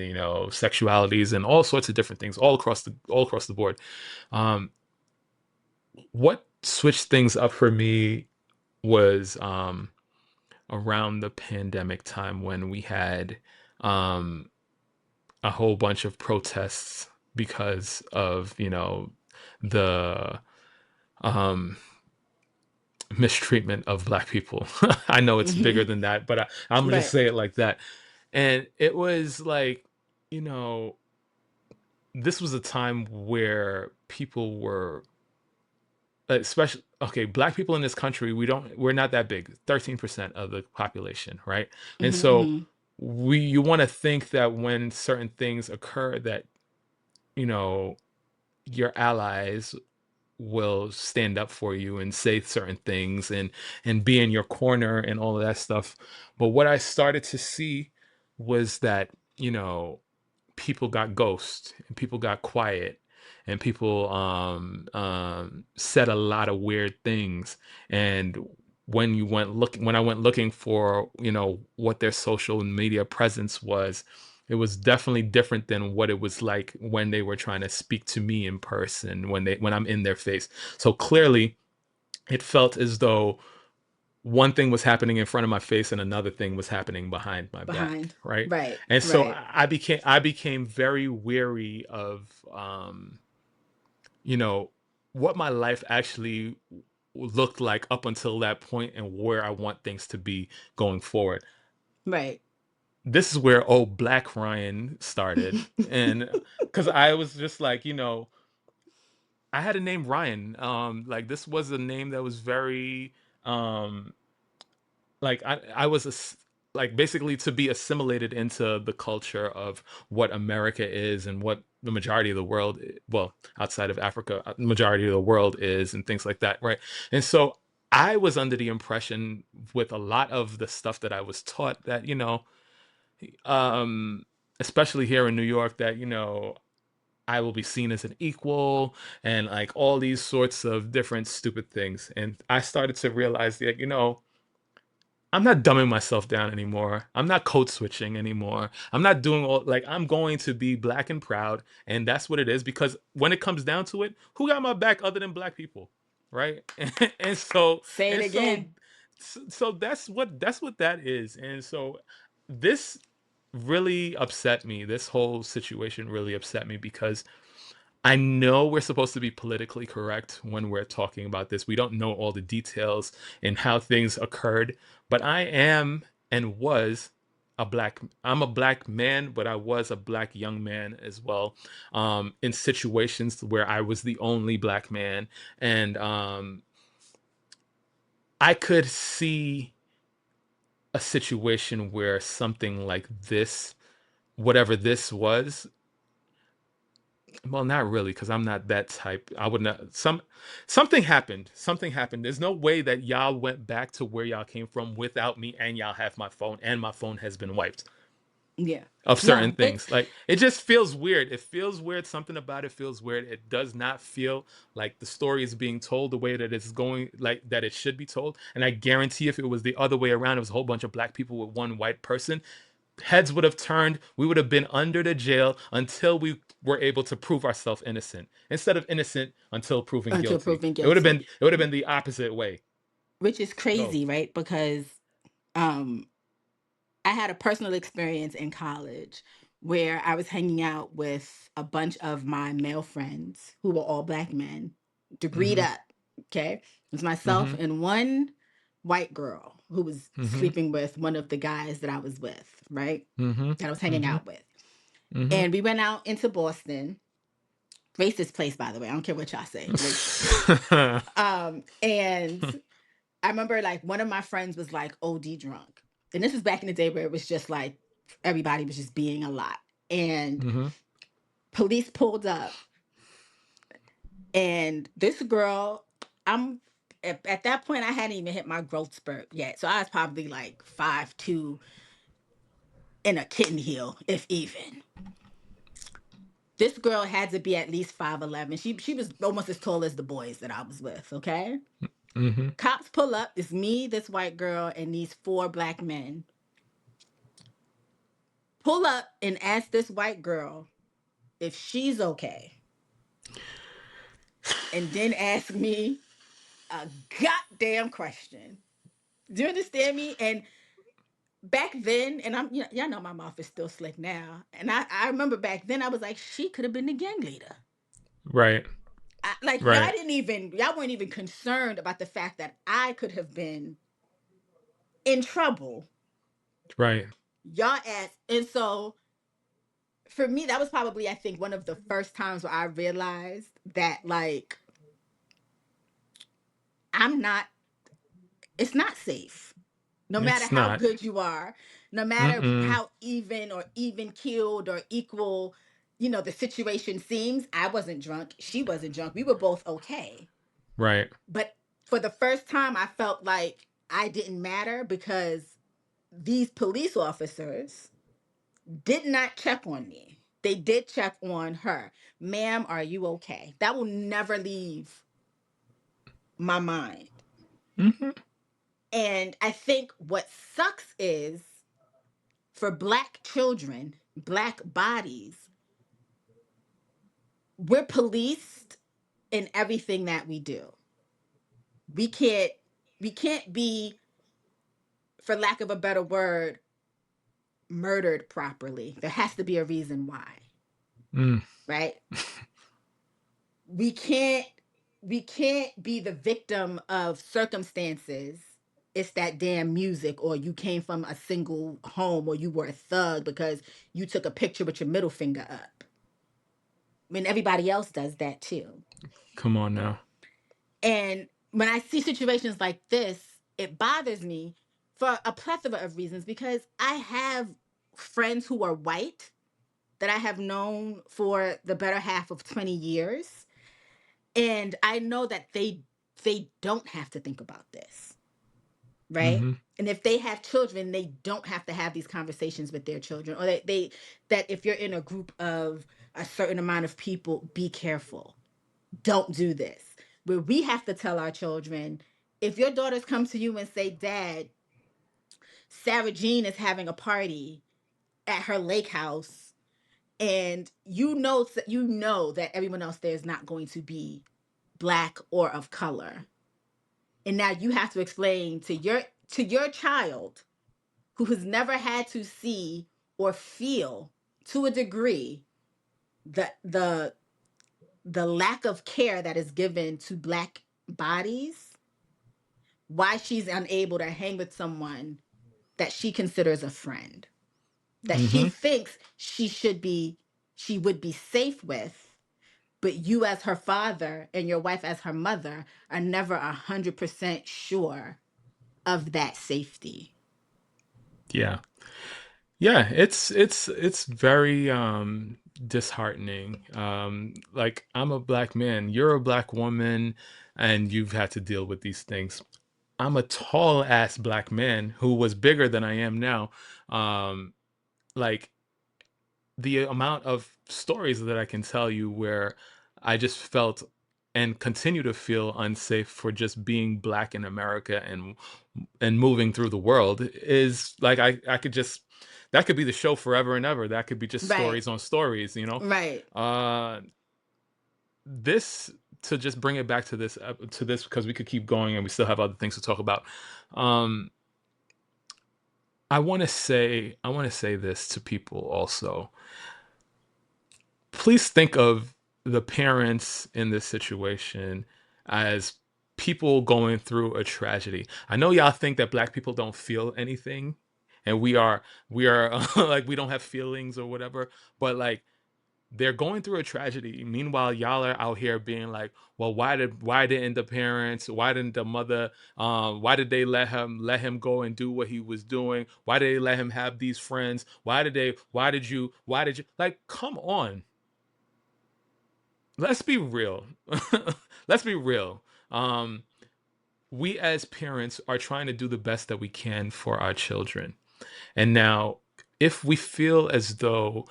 sexualities and all sorts of different things, all across the board. um what switched things up for me was around the pandemic time, when we had um a whole bunch of protests because of the um mistreatment of Black people. I know it's bigger Hmm. than that, but I'm gonna just Right. say it like that. And it was like, you know, this was a time where people were, especially, okay, Black people in this country, we're not that big, 13% of the population, right? And Hmm. so Hmm. you want to think that when certain things occur, that you know your allies will stand up for you and say certain things, and be in your corner and all of that stuff. But what I started to see was that, people got ghost, and people got quiet, and people said a lot of weird things. And when I went looking for what their social media presence was, it was definitely different than what it was like when they were trying to speak to me in person, when I'm in their face. So clearly it felt as though one thing was happening in front of my face and another thing was happening behind my back, Behind. right? Right. And so Right. I became very weary of you know what my life actually looked like up until that point, and where I want things to be going forward. Right. This is where Black Ryan started. And because I was just like, I had a name Ryan. Like, this was a name that was very um like I was like, basically, to be assimilated into the culture of what America is, and what the majority of the world, well, outside of Africa, majority of the world is, and things like that, right? And so I was under the impression, with a lot of the stuff that I was taught, that um especially here in New York, that I will be seen as an equal, and like all these sorts of different stupid things. And I started to realize that, I'm not dumbing myself down anymore. I'm not code switching anymore. I'm not doing all, like, I'm going to be Black and proud, and that's what it is. Because when it comes down to it, who got my back other than Black people, right? and so Say it and so again. so that's what that is. And so this really upset me. This whole situation really upset me, because I know we're supposed to be politically correct when we're talking about this. We don't know all the details and how things occurred, but I am, and was, I'm a Black man, but I was a Black young man as well, in situations where I was the only Black man. And I could see a situation where something like this, whatever this was, well, not really, because I'm not that type. I would not. Something happened. Something happened. There's no way that y'all went back to where y'all came from without me, and y'all have my phone, and my phone has been wiped Yeah. of certain No, it's things. Like, it just feels weird. It feels weird. Something about it feels weird. It does not feel like the story is being told the way that it's going, like that it should be told. And I guarantee if it was the other way around, it was a whole bunch of black people with one white person, heads would have turned. We would have been under the jail until we were able to prove ourselves innocent, instead of innocent until proven until guilty. proven It would have guilty, been it would have been the opposite way. which is Go. crazy, right? Because um I had a personal experience in college where I was hanging out with a bunch of my male friends who were all black men, degreed Mm-hmm. up. Okay. It was myself Mm-hmm. and one white girl who was Mm-hmm. sleeping with one of the guys that I was with, right? Mm-hmm. That I was hanging Mm-hmm. out with. Mm-hmm. And we went out into Boston. Racist place, by the way. I don't care what y'all say. Racist. And I remember like one of my friends was like OD drunk. And this was back in the day where it was just like everybody was just being a lot. And Mm-hmm. police pulled up, and this girl, I'm at that point I hadn't even hit my growth spurt yet. So I was probably like 5'2" in a kitten heel, if even. This girl had to be at least 5'11". She was almost as tall as the boys that I was with, okay? Mm-hmm. Cops pull up. It's me, this white girl, and these 4 black men. Pull up and ask this white girl if she's okay. And then ask me a goddamn question. Do you understand me? And back then, and y'all know my mouth is still slick now. And I remember back then I was like, she could have been the gang leader. Right. Like Right. y'all weren't even concerned about the fact that I could have been in trouble. Right. Y'all asked. And so for me, that was probably, I think, one of the first times where I realized that like I'm not, it's not safe. No matter It's how not. good you are, no matter Mm-mm. how even or even killed or equal, the situation seems, I wasn't drunk. She wasn't drunk. We were both okay. Right. But for the first time, I felt like I didn't matter because these police officers did not check on me. They did check on her. Ma'am, are you okay? That will never leave my mind. Mm-hmm. And I think what sucks is for black children, black bodies, we're policed in everything that we do. We can't we can't be, for lack of a better word, murdered properly. There has to be a reason why, Mm. right? We can't be the victim of circumstances. It's that damn music, or you came from a single home, or you were a thug because you took a picture with your middle finger up. I mean, everybody else does that too. Come on now. And when I see situations like this, it bothers me for a plethora of reasons, because I have friends who are white that I have known for the better half of 20 years. And I know that they don't have to think about this, right? Mm-hmm. And if they have children, they don't have to have these conversations with their children. Or that if you're in a group of a certain amount of people, be careful. Don't do this. Where we have to tell our children, if your daughters come to you and say, Dad, Sarah Jean is having a party at her lake house, and you know that everyone else there is not going to be black or of color. And now you have to explain to your child, who has never had to see or feel to a degree the lack of care that is given to black bodies, why she's unable to hang with someone that she considers a friend, that she Mm-hmm. thinks she would be safe with, but you as her father and your wife as her mother are never 100% sure of that safety. Yeah. Yeah, it's very disheartening. Like I'm a black man, you're a black woman, and you've had to deal with these things. I'm a tall ass black man who was bigger than I am now. Um, like the amount of stories that I can tell you where I just felt and continue to feel unsafe for just being black in America and moving through the world is like I could just that could be the show forever and ever. That could be just Right. stories on stories, you know. Right. Uh this to just bring it back to this because we could keep going and we still have other things to talk about. Um I want to say this to people also. Please think of the parents in this situation as people going through a tragedy. I know y'all think that black people don't feel anything and we are like we don't have feelings or whatever, but like they're going through a tragedy. Meanwhile, y'all are out here being like, well, why didn't the parents, why didn't the mother, why did they let him go and do what he was doing? Why did they let him have these friends? Why did you like come on? Let's be real. Let's be real. Um, we as parents are trying to do the best that we can for our children. And now, if we feel as though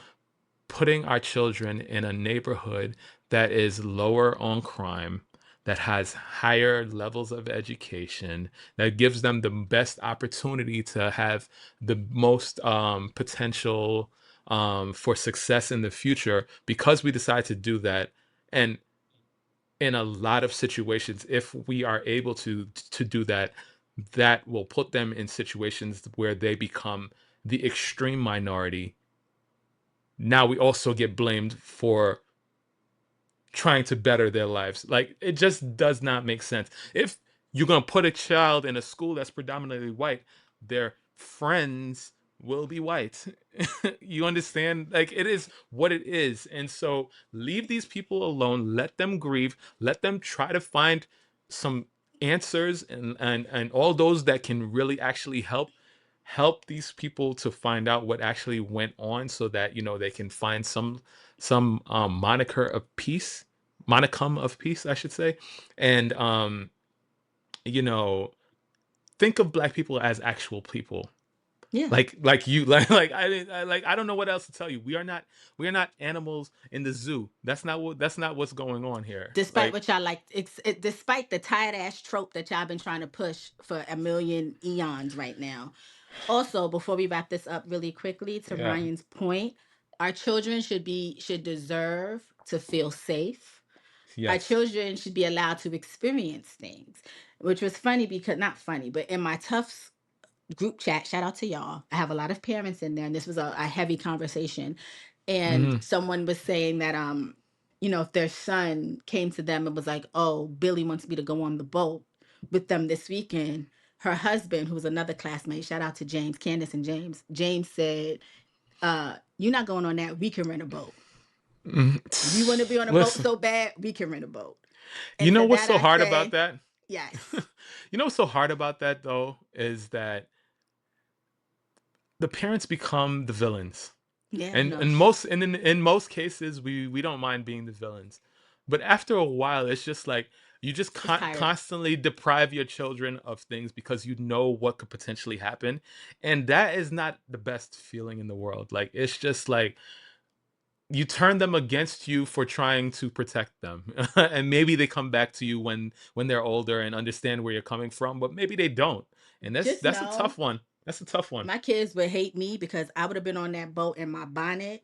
putting our children in a neighborhood that is lower on crime, that has higher levels of education, that gives them the best opportunity to have the most potential for success in the future, because we decide to do that, and in a lot of situations, if we are able to do that, that will put them in situations where they become the extreme minority. Now we also get blamed for trying to better their lives. Like it just does not make sense. If you're going to put a child in a school that's predominantly white, their friends will be white. You understand? Like it is what it is. And so leave these people alone, let them grieve, let them try to find some answers and all those that can really actually help these people to find out what actually went on so that they can find some moniker of peace, monicum of peace, I should say. And you know think of black people as actual people, Yeah. like you like I don't know what else to tell you. We are not animals in the zoo. That's not what's going on here, Despite like. what y'all like, despite the tired ass trope that y'all been trying to push for a million eons right now. Also, before we wrap this up really quickly, to Yeah. Ryan's point, our children should deserve to feel safe. Our Yes. children should be allowed to experience things, which was funny because not funny, but in my Tufts group chat, shout out to y'all. I have a lot of parents in there, and this was a heavy conversation. And Hmm. someone was saying that if their son came to them and was like, "Oh, Billy wants me to go on the boat with them this weekend." Her husband, who was another classmate, shout out to James, Candace and James. James said, "You're not going on that. We can rent a boat. You want to be on a boat Listen, so bad, we can rent a boat." you And know to what's that so I hard about say, that? yes. You know what's so hard about that though is that the parents become the villains. Yeah, And no, in most cases, we don't mind being the villains, but after a while, it's just like you just it's tired. constantly deprive your children of things because you know what could potentially happen, and that is not the best feeling in the world. Like it's just like you turn them against you for trying to protect them, and maybe they come back to you when they're older and understand where you're coming from, but maybe they don't, and that's Just that's a know tough one. That's a tough one. my kids would hate me because I would have been on that boat in my bonnet,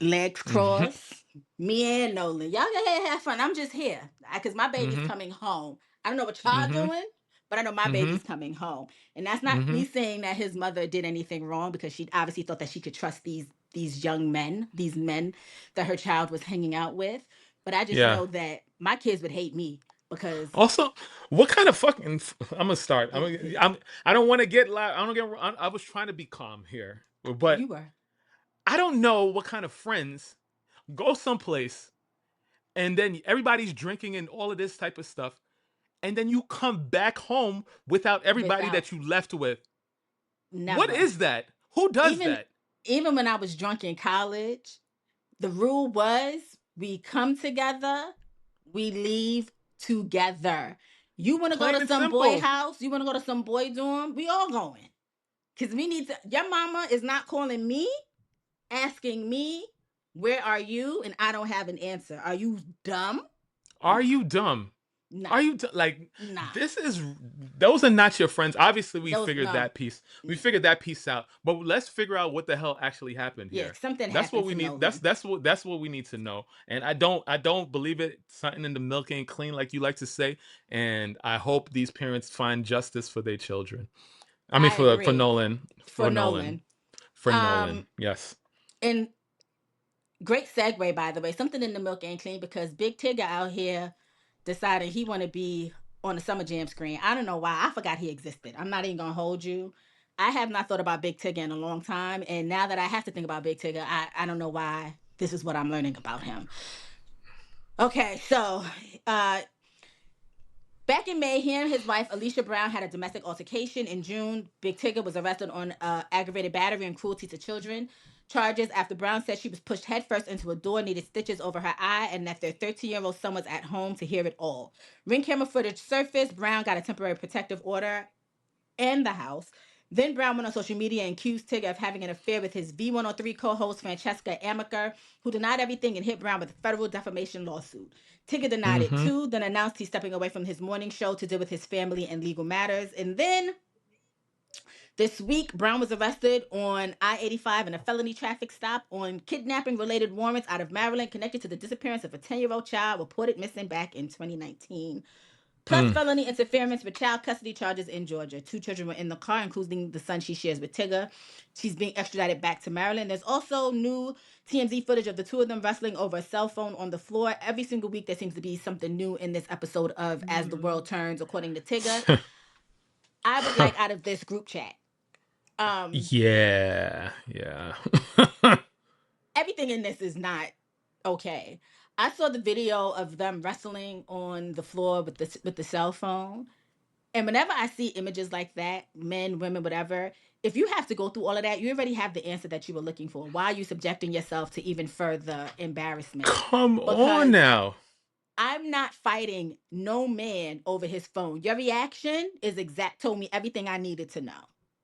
legs Hmm. crossed. Me and Nolan. Y'all go ahead and have fun. I'm just here. Because my baby's Hmm. coming home. I don't know what y'all Hmm. doing, but I know my Hmm. baby's coming home. And that's not Hmm. me saying that his mother did anything wrong, because she obviously thought that she could trust these young men, these men that her child was hanging out with. But I just Yeah. know that my kids would hate me because Also, what kind of fucking? I'm gonna start. mm-mm, I don't want to get loud. I don't get. I was trying to be calm here, but you were. I don't know what kind of friends go someplace and then everybody's drinking and all of this type of stuff, and then you come back home without everybody Without that you left with. What Never. is that? Who does Even that? even when I was drunk in college, the rule was we come together, we leave together. You want to go Plain to and some boy simple. house, you want to go to some boy dorm, we all going. Because we need to, your mama is not calling me, asking me, where are you? And I don't have an answer. Are you dumb? Are you dumb? Nah, Are you like nah. this is those are not your friends. Obviously, we Those, figured no. that piece. We figured that piece out. But let's figure out what the hell actually happened Yeah, here. something That's what happened we to need. Nolan. That's what we need to know. And I don't believe it. Something in the milk ain't clean, like you like to say. And I hope these parents find justice for their children. I mean, I for agree. Nolan, For Nolan. for Nolan. Um, Yes. and great segue, by the way. Something in the milk ain't clean because Big Tigger out here decided he want to be on the Summer Jam screen. I don't know why. I forgot he existed. I'm not even gonna hold you. I have not thought about Big Tigger in a long time, and now that I have to think about Big Tigger, I don't know why. This is what I'm learning about him. Okay, so uh, back in May, he and his wife Alicia Brown had a domestic altercation. In June, Big Tigger was arrested on aggravated battery and cruelty to children charges after Brown said she was pushed headfirst into a door, needed stitches over her eye, and that their 13-year-old son was at home to hear it all. Ring camera footage surfaced. Brown got a temporary protective order in the house. Then Brown went on social media and accused Tigger of having an affair with his V103 co-host Francesca Amaker, who denied everything and hit Brown with a federal defamation lawsuit. Tigger denied it Mm-hmm. too, then announced he's stepping away from his morning show to deal with his family and legal matters. And then this week, Brown was arrested on I-85 in a felony traffic stop on kidnapping-related warrants out of Maryland connected to the disappearance of a 10-year-old child reported missing back in 2019. Plus Mm. felony interference with child custody charges in Georgia. 2 children were in the car, including the son she shares with Tigger. She's being extradited back to Maryland. There's also new TMZ footage of the two of them wrestling over a cell phone on the floor. Every single week, there seems to be something new in this episode of As the World Turns, according to Tigger. I would like out of this group chat. Yeah. Yeah. Everything in this is not okay. I saw the video of them wrestling on the floor with the cell phone. And whenever I see images like that, men, women, whatever, if you have to go through all of that, you already have the answer that you were looking for. Why are you subjecting yourself to even further embarrassment? Come on Because now. I'm not fighting no man over his phone. Your reaction is told me everything I needed to know.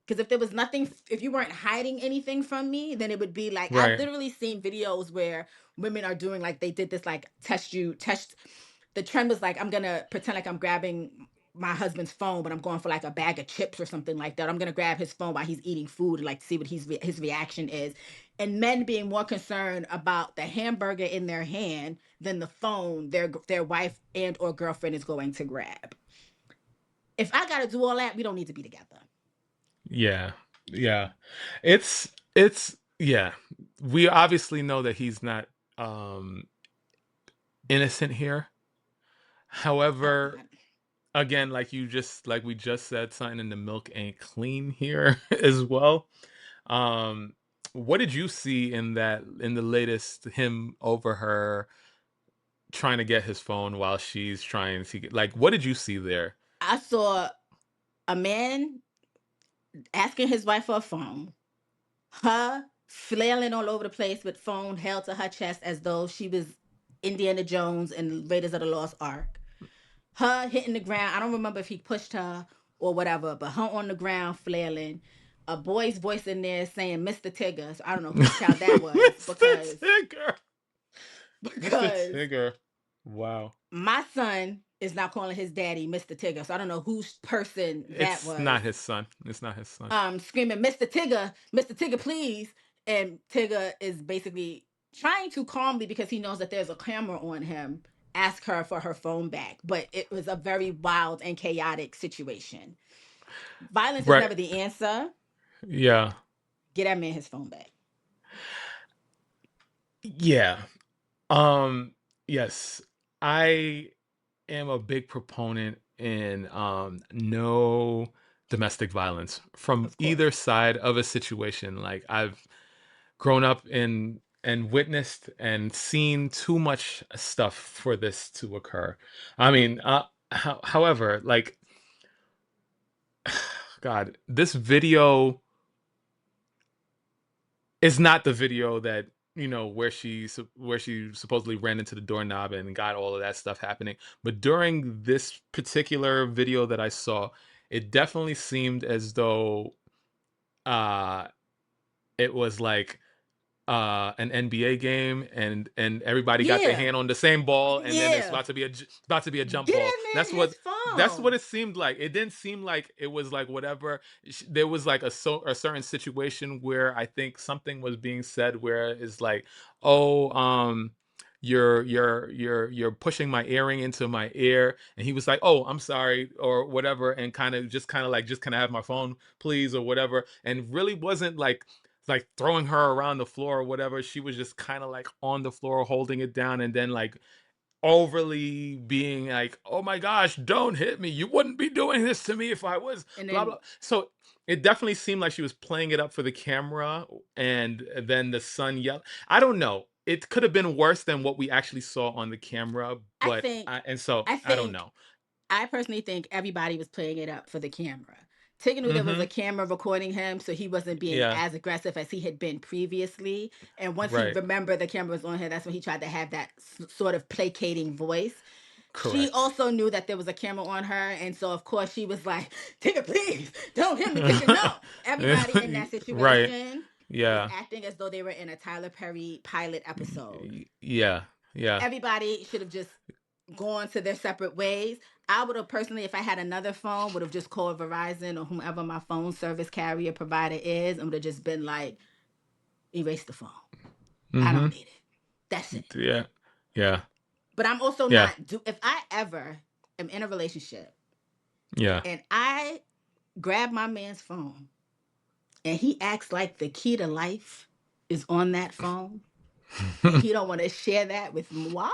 Because if there was nothing, if you weren't hiding anything from me, then it would be like, I've Right. literally seen videos where women are doing like, they did this like test. The trend was like, I'm going to pretend like I'm grabbing my husband's phone, but I'm going for like a bag of chips or something like that. I'm going to grab his phone while he's eating food and like see what his reaction is. And men being more concerned about the hamburger in their hand than the phone their wife and or girlfriend is going to grab. If I got to do all that, we don't need to be together. Yeah. Yeah. It's yeah. We obviously know that he's not innocent here. Oh, However, God. again, like we just said, something in the milk ain't clean here as well. Um what did you see in the latest him over her trying to get his phone while she's trying to get, like, what did you see there? I saw a man asking his wife for a phone, her flailing all over the place with phone held to her chest as though she was Indiana Jones and Raiders of the Lost Ark. Her hitting the ground. I don't remember if he pushed her or whatever, but her on the ground flailing. A boy's voice in there saying Mr. Tigger. So I don't know whose child that was Mr. Tigger. Mr. because Tigger. Wow. my son is now calling his daddy Mr. Tigger. So I don't know whose person that It's was. not his son. It's not his son. Screaming Mr. Tigger, please. And Tigger is basically trying to calmly, because he knows that there's a camera on him, ask her for her phone back. But it was a very wild and chaotic situation. Violence is Right. never the answer. Yeah. Get that man his phone back. Yeah. Yes. I am a big proponent in no domestic violence from Of course. either side of a situation. Like, I've grown up in and witnessed and seen too much stuff for this to occur. I mean, however, like, God, this video it's not the video that where she supposedly ran into the doorknob and got all of that stuff happening. But during this particular video that I saw, it definitely seemed as though uh it was like an NBA game, and everybody got their Yeah. hand on the same ball, and then it's Yeah. about to be a jump Get ball. that That's man his what phone. it seemed like. It didn't seem like it was like whatever. There was like a certain situation where I think something was being said where it's like, oh, you're pushing my earring into my ear, and he was like, oh, I'm sorry, or whatever, and kind of have my phone please, or whatever, and really wasn't like throwing her around the floor or whatever. She was just kind of like on the floor holding it down, and then like overly being like, "Oh my gosh, don't hit me. You wouldn't be doing this to me if I was And blah then blah." So it definitely seemed like she was playing it up for the camera, and then the son yelled. I don't know. It could have been worse than what we actually saw on the camera, I but think I I don't think know. I personally think everybody was playing it up for the camera. Tigger knew there was a Mhm. camera recording him, so he wasn't being Yeah. as aggressive as he had been previously. And once he Right. remembered the camera was on him, that's when he tried to have that sort of placating voice. She Correct. also knew that there was a camera on her, and so of course she was like, "Tigger, please don't hit me, Tigger, no." Everybody in that Right. situation was Yeah. acting as though they were in a Tyler Perry pilot episode. Yeah. Yeah. Everybody should have just gone to their separate ways. I would have personally, if I had another phone, would have just called Verizon or whomever my phone service carrier provider is, and would have just been like, erase the phone. I don't Mhm. need it. That's it. Yeah. Yeah. But I'm also Yeah. not if I ever am in a relationship Yeah. and I grab my man's phone and he acts like the key to life is on that phone and he don't want to share that with moi,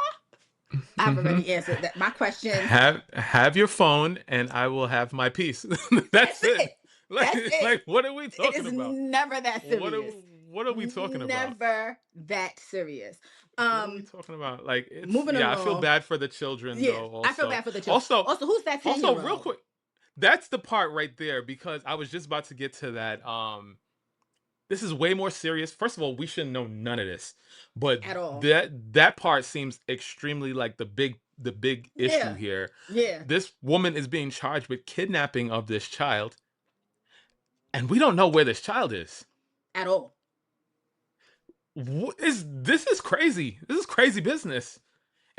I've Mhm. already answered that. My questions. Have your phone, and I will have my peace. That's That's it. it. Like That's it. what are we It talking is about? never that What are serious. what are we talking about? Never that serious. What are we Um, talking about? Like it's moving yeah, I feel along. bad for the children Yeah, though I feel also. bad for the children. Also, Also, who's that 10 also year real old? quick, that's the part right there because I was just about to get to that. This is way more serious. First of all, we should know none of this, but At all? that part seems extremely like the big issue Yeah, here. yeah, This woman is being charged with kidnapping of this child, and we don't know where this child is. at all. What is this? Is crazy. This is crazy business.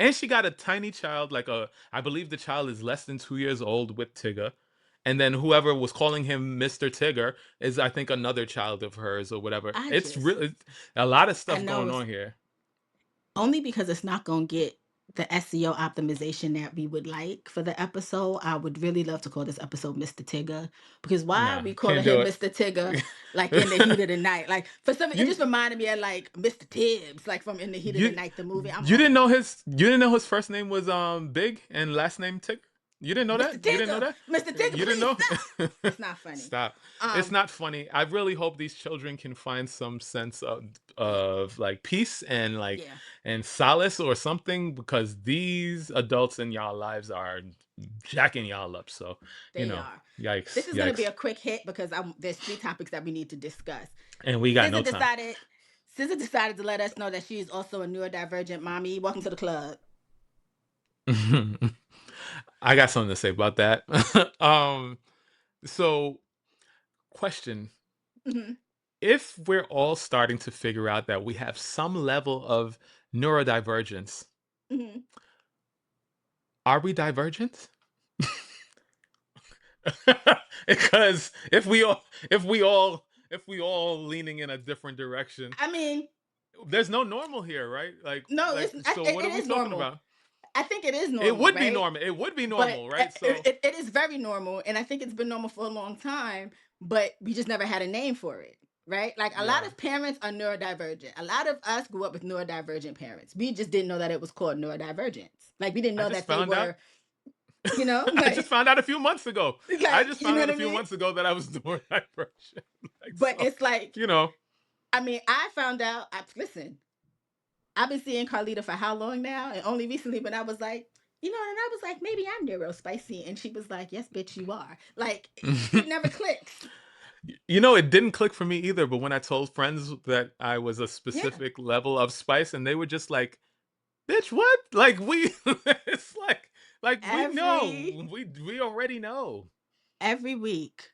And she got a tiny child, I believe the child is less than 2 years old with Tigger. And then whoever was calling him Mr. Tigger is, I think, another child of hers or whatever. I It's just, really a lot of I stuff know going it's on here. only because it's not going to get the SEO optimization that we would like for the episode. I would really love to call this episode Mr. Tigger because why are Nah, we calling can't do him it. Mr. Tigger like in the heat of the night? Like for some, it you just reminded me of like Mr. Tibbs, like from In the Heat of the you Night, the movie. I'm you on didn't know his first name was Big and last name Tigger? You didn't know Mr. that? You didn't know Tigger, that? Mr. Tigger, You didn't please know? stop. It's not funny. Stop. It's Um, not funny. I really hope these children can find some sense of like peace and like yeah, and solace or something because these adults in y'all lives are jacking y'all up. So, they are. This yikes, is going to be yikes. a quick hit because there's 3 topics that we need to discuss. And we got SZA no time. decided, SZA decided to let us know that she is also a neurodivergent mommy. Welcome to the club. I got something to say about that. um so question, Hmm. if we're all starting to figure out that we have some level of neurodivergence, Hmm. are we divergent? Because if we all leaning in a different direction, I mean, there's no normal here, right? Like no, like so what it are we is talking normal. about? I think it is It normal, would be right? normal. It would be But normal, right? So it is very normal, and I think it's been normal for a long time. But we just never had a name for it, right? Like a lot yeah. of parents are neurodivergent. A lot of us grew up with neurodivergent parents. We just didn't know that it was called neurodivergence. Like we didn't I know just that they found out were, you know, I just like found out a few months ago. I just you found know out what a I few mean. months ago that I was doing diversion. Like But so, it's like, you know. I mean, I found out. Listen, I've been seeing Carlita for how long now? And only recently when I was like, and I was like, maybe I'm neurospicy. And she was like, yes, bitch, you are. Like, it never clicks. You know, it didn't click for me either. But when I told friends that I was a Yeah. specific level of spice, and they were just like, "Bitch, what?" Like we, it's like we Every know, we already know. every week,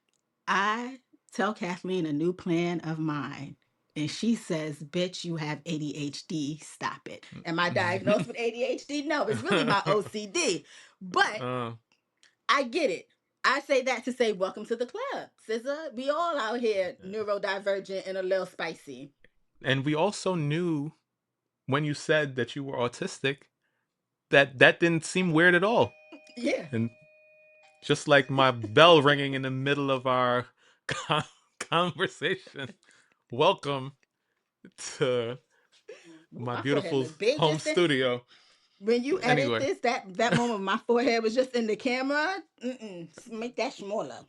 I tell Kathleen a new plan of mine. And she says, bitch, you have ADHD. Stop it. Am I diagnosed with ADHD? No, it's really my OCD. But uh, I get it. I say that to say, welcome to the club, SZA. We all out here neurodivergent and a little spicy. and we also knew when you said that you were autistic that that didn't seem weird at all. Yeah. And just like my bell ringing in the middle of our conversation, welcome to my My forehead beautiful look big home just then. studio. When you edit Anyway, this, that moment my forehead was just in the camera. Make that smaller.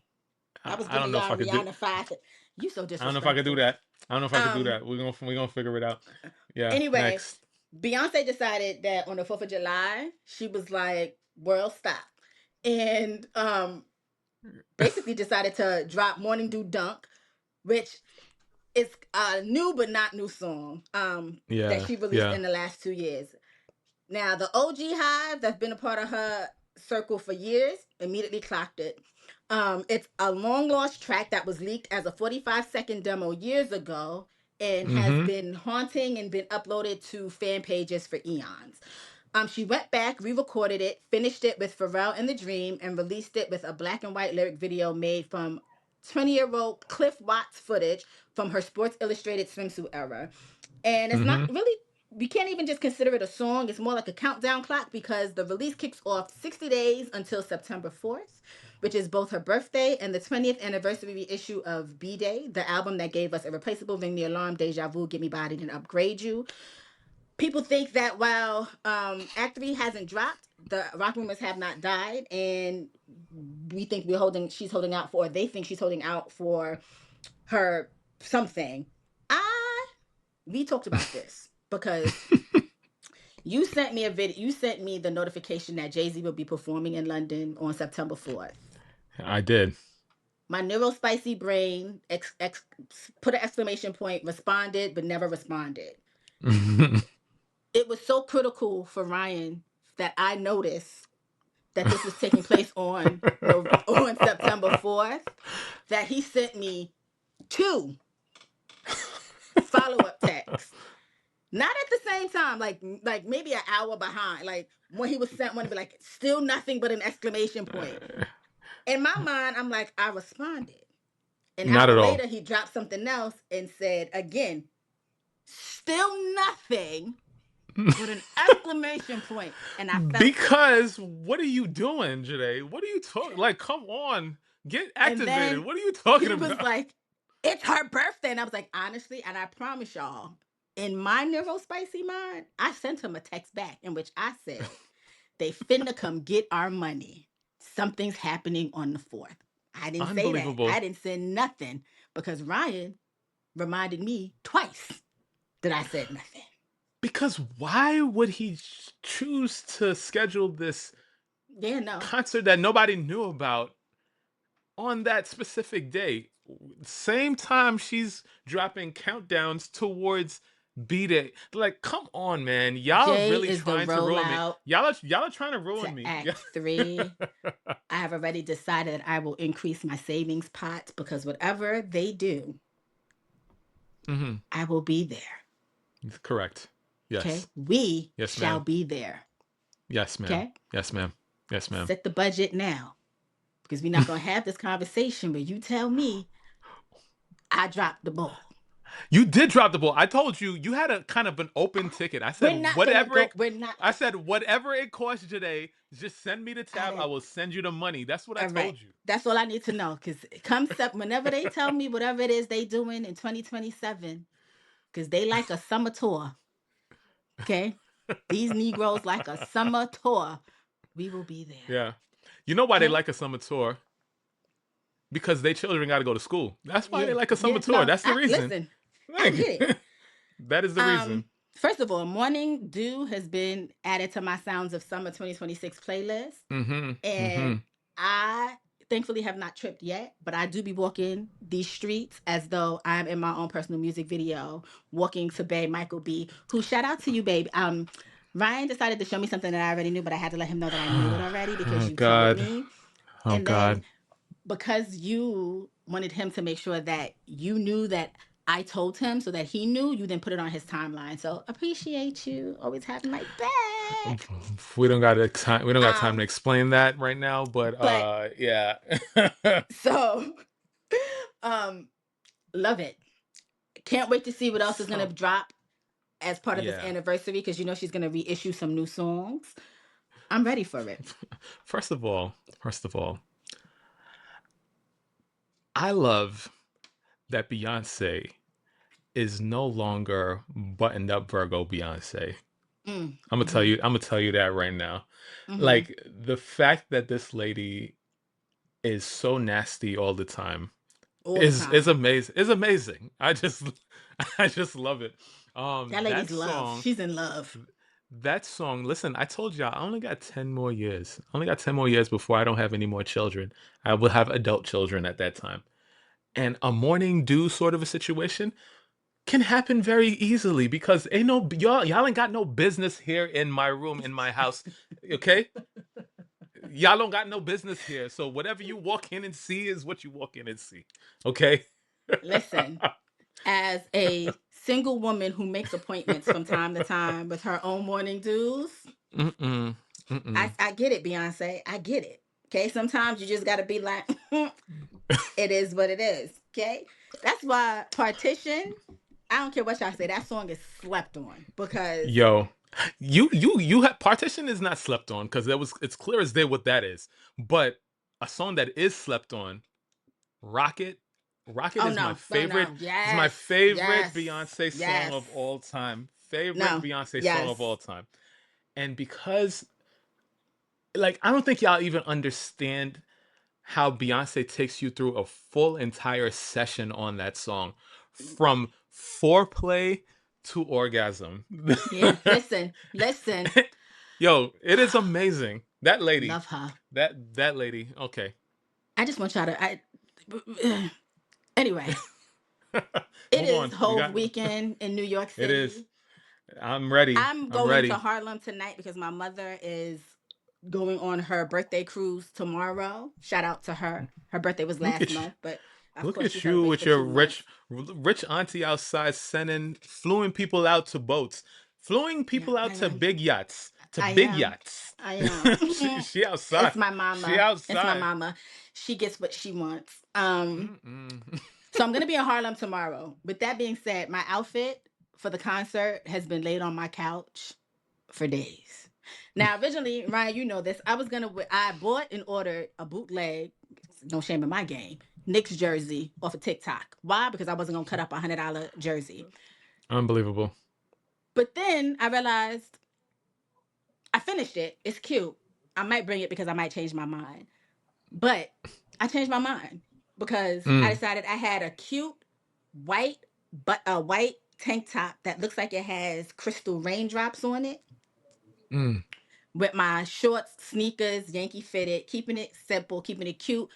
I was I don't giving know if y'all I could do. Rihanna 5. You so I don't know if I could do disrespectful. that. I don't know if I could do Um. that. We're gonna figure it out. Yeah. Anyway, Next. Beyonce decided that on the 4th of July, she was like, "World stop," and basically decided to drop "Morning Dew Dunk," which is a new but not new song that Yeah. she released Yeah. in the last 2 years. Now, the OG Hive that's been a part of her circle for years immediately clocked it. It's a long lost track that was leaked as a 45-second demo years ago and has Mm-hmm. been haunting and been uploaded to fan pages for eons. She went back, re-recorded it, finished it with Pharrell and the Dream, and released it with a black and white lyric video made from 20-year-old Cliff Watts footage from her Sports Illustrated swimsuit era. And it's not Mm-hmm. really, we can't even just consider it a song. It's more like a countdown clock because the release kicks off 60 days until September 4th, which is both her birthday and the 20th anniversary reissue of B-Day, the album that gave us Irreplaceable, Ring the Alarm, Deja Vu, Get Me Bodied, and Upgrade You. People think that while Act 3 hasn't dropped, the rock rumors have not died, and we think she's holding out for, they think she's holding out for her something. We talked about this because you sent me a video. You sent me the notification that Jay-Z will be performing in London on September 4th. I did. My neurospicy brain put an exclamation point, responded, but never responded. It was so critical for Ryan that I noticed that this was taking place on September 4th that he sent me 2 follow-up texts. Not at the same time, like maybe an hour behind. Like when he was sent one to be like, still nothing but an exclamation point. In my mind, I'm like, I responded. An Not hour at all. later, he dropped something else and said, again, still nothing but an exclamation point. And I felt it. Because what are you doing, Jade? What are you talking? Like, come on, get And activated. then What are you talking he was about? like, it's her birthday. And I was like, honestly, and I promise y'all, in my neurospicy mind, I sent him a text back in which I said, they finna come get our money. Something's happening on the 4th. I didn't say that. Unbelievable. I didn't say nothing because Ryan reminded me twice that I said nothing. Because why would he choose to schedule this Yeah, no. concert that nobody knew about on that specific day? Same time she's dropping countdowns towards B-Day. Like, come on, man. Y'all Jay really is the trying to ruin me. rollout Y'all are trying to to ruin me. Yeah. Act 3. I have already decided I will increase my savings pot because whatever they do, Mm-hmm. I will be there. Correct. Okay? Yes. We Yes, shall ma'am. be there. Yes, ma'am. Okay? Yes, ma'am. Yes, ma'am. Set the budget now because we're not going to have this conversation where you tell me I dropped the ball. You did drop the ball. I told you you had a kind of an open ticket. I said We're not going to whatever go. it We're not. I said whatever it costs today, just send me the I tab. I didn't. will send you the money. That's what I All right. told you. That's all I need to know because whenever they tell me whatever it is they doing in 2027, because they like a summer tour. Okay? These Negroes like a summer tour. We will be there. Yeah. You know why they Okay? like a summer tour? Because they children got to go to school. That's why they Yeah. like a summer Yeah. tour. No. That's the reason. Listen, I Like, get it. that is the reason. First of all, Morning Dew has been added to my Sounds of Summer 2026 playlist. Mm-hmm. Mm-hmm. And I thankfully have not tripped yet, but I do be walking these streets as though I'm in my own personal music video, walking to Babe Michael B, who, shout out to you, babe. Ryan decided to show me something that I already knew, but I had to let him know that I knew it already because Oh you told God. me. Oh And then God. because you wanted him to make sure that you knew that I told him so that he knew, you then put it on his timeline. So appreciate you always having my back. We don't got time. We don't got time to Um, explain that right now. But but yeah. so um love it. Can't wait to see what else is gonna So drop as part of this yeah. anniversary because you know she's gonna reissue some new songs. I'm ready for it. First of all, I love that Beyonce is no longer buttoned up Virgo Beyonce. Mm, I'm gonna tell mm-hmm, you. I'm gonna tell you that right now. mm-hmm. Like the fact that this lady is so nasty all the time All the is time. amazing. Is amazing. I just I just love it. That That lady's love. song She's in love. that song. Listen, I told you I only got 10 more years. I only got 10 more years before I don't have any more children. I will have adult children at that time. And a morning dew sort of a situation can happen very easily because ain't no y'all ain't got no business here in my room in my house. Okay? Y'all don't got no business here. So whatever you walk in and see is what you walk in and see. Okay? Listen, as a single woman who makes appointments from time to time with her own morning dews, Mm-mm. Mm-mm. I get it, Beyonce. I get it. Okay. Sometimes you just gotta be like, it is what it is. Okay. That's why Partition, I don't care what y'all say, that song is slept on because Yo. You have Partition is not slept on because it's clear as day what that is. But a song that is slept on, Rocket. Rocket oh is my no, no, favorite. no. Is my Yes, favorite yes, Beyonce song yes. of all time. Favorite No, Beyonce song yes. of all time. And because like I don't think y'all even understand how Beyonce takes you through a full entire session on that song from foreplay to orgasm. Yeah. Listen, listen. Yo, it is amazing. That lady. Love her. That lady. Okay. I just want y'all to anyway. It Move is on. We Hove got weekend in New York it is. City. I'm ready. I'm I'm going to ready. Harlem tonight because my mother is going on her birthday cruise tomorrow. Shout out to her. Her birthday was Look last at you. month, but of Look course she at you celebrates with for your 2 months. rich auntie outside sending fluing people out to boats. Fluing Yeah, people I out to am. big yachts. To I big am. yachts. I am. she outside. It's my She mama. It's my outside. mama. She gets what she wants. Mm-mm. So I'm gonna be in Harlem tomorrow. With that being said, my outfit for the concert has been laid on my couch for days. Now, originally, Ryan, you know this. I bought and ordered a bootleg, no shame in my game, Knicks jersey off of TikTok. Why? Because I wasn't gonna cut up $100 jersey. Unbelievable. But then I realized I finished it. It's cute. I might bring it because I might change my mind. But I changed my mind because I Mm, decided I had a cute white but a white tank top that looks like it has crystal raindrops on it mm. with my shorts, sneakers, Yankee fitted, keeping it simple, keeping it cute.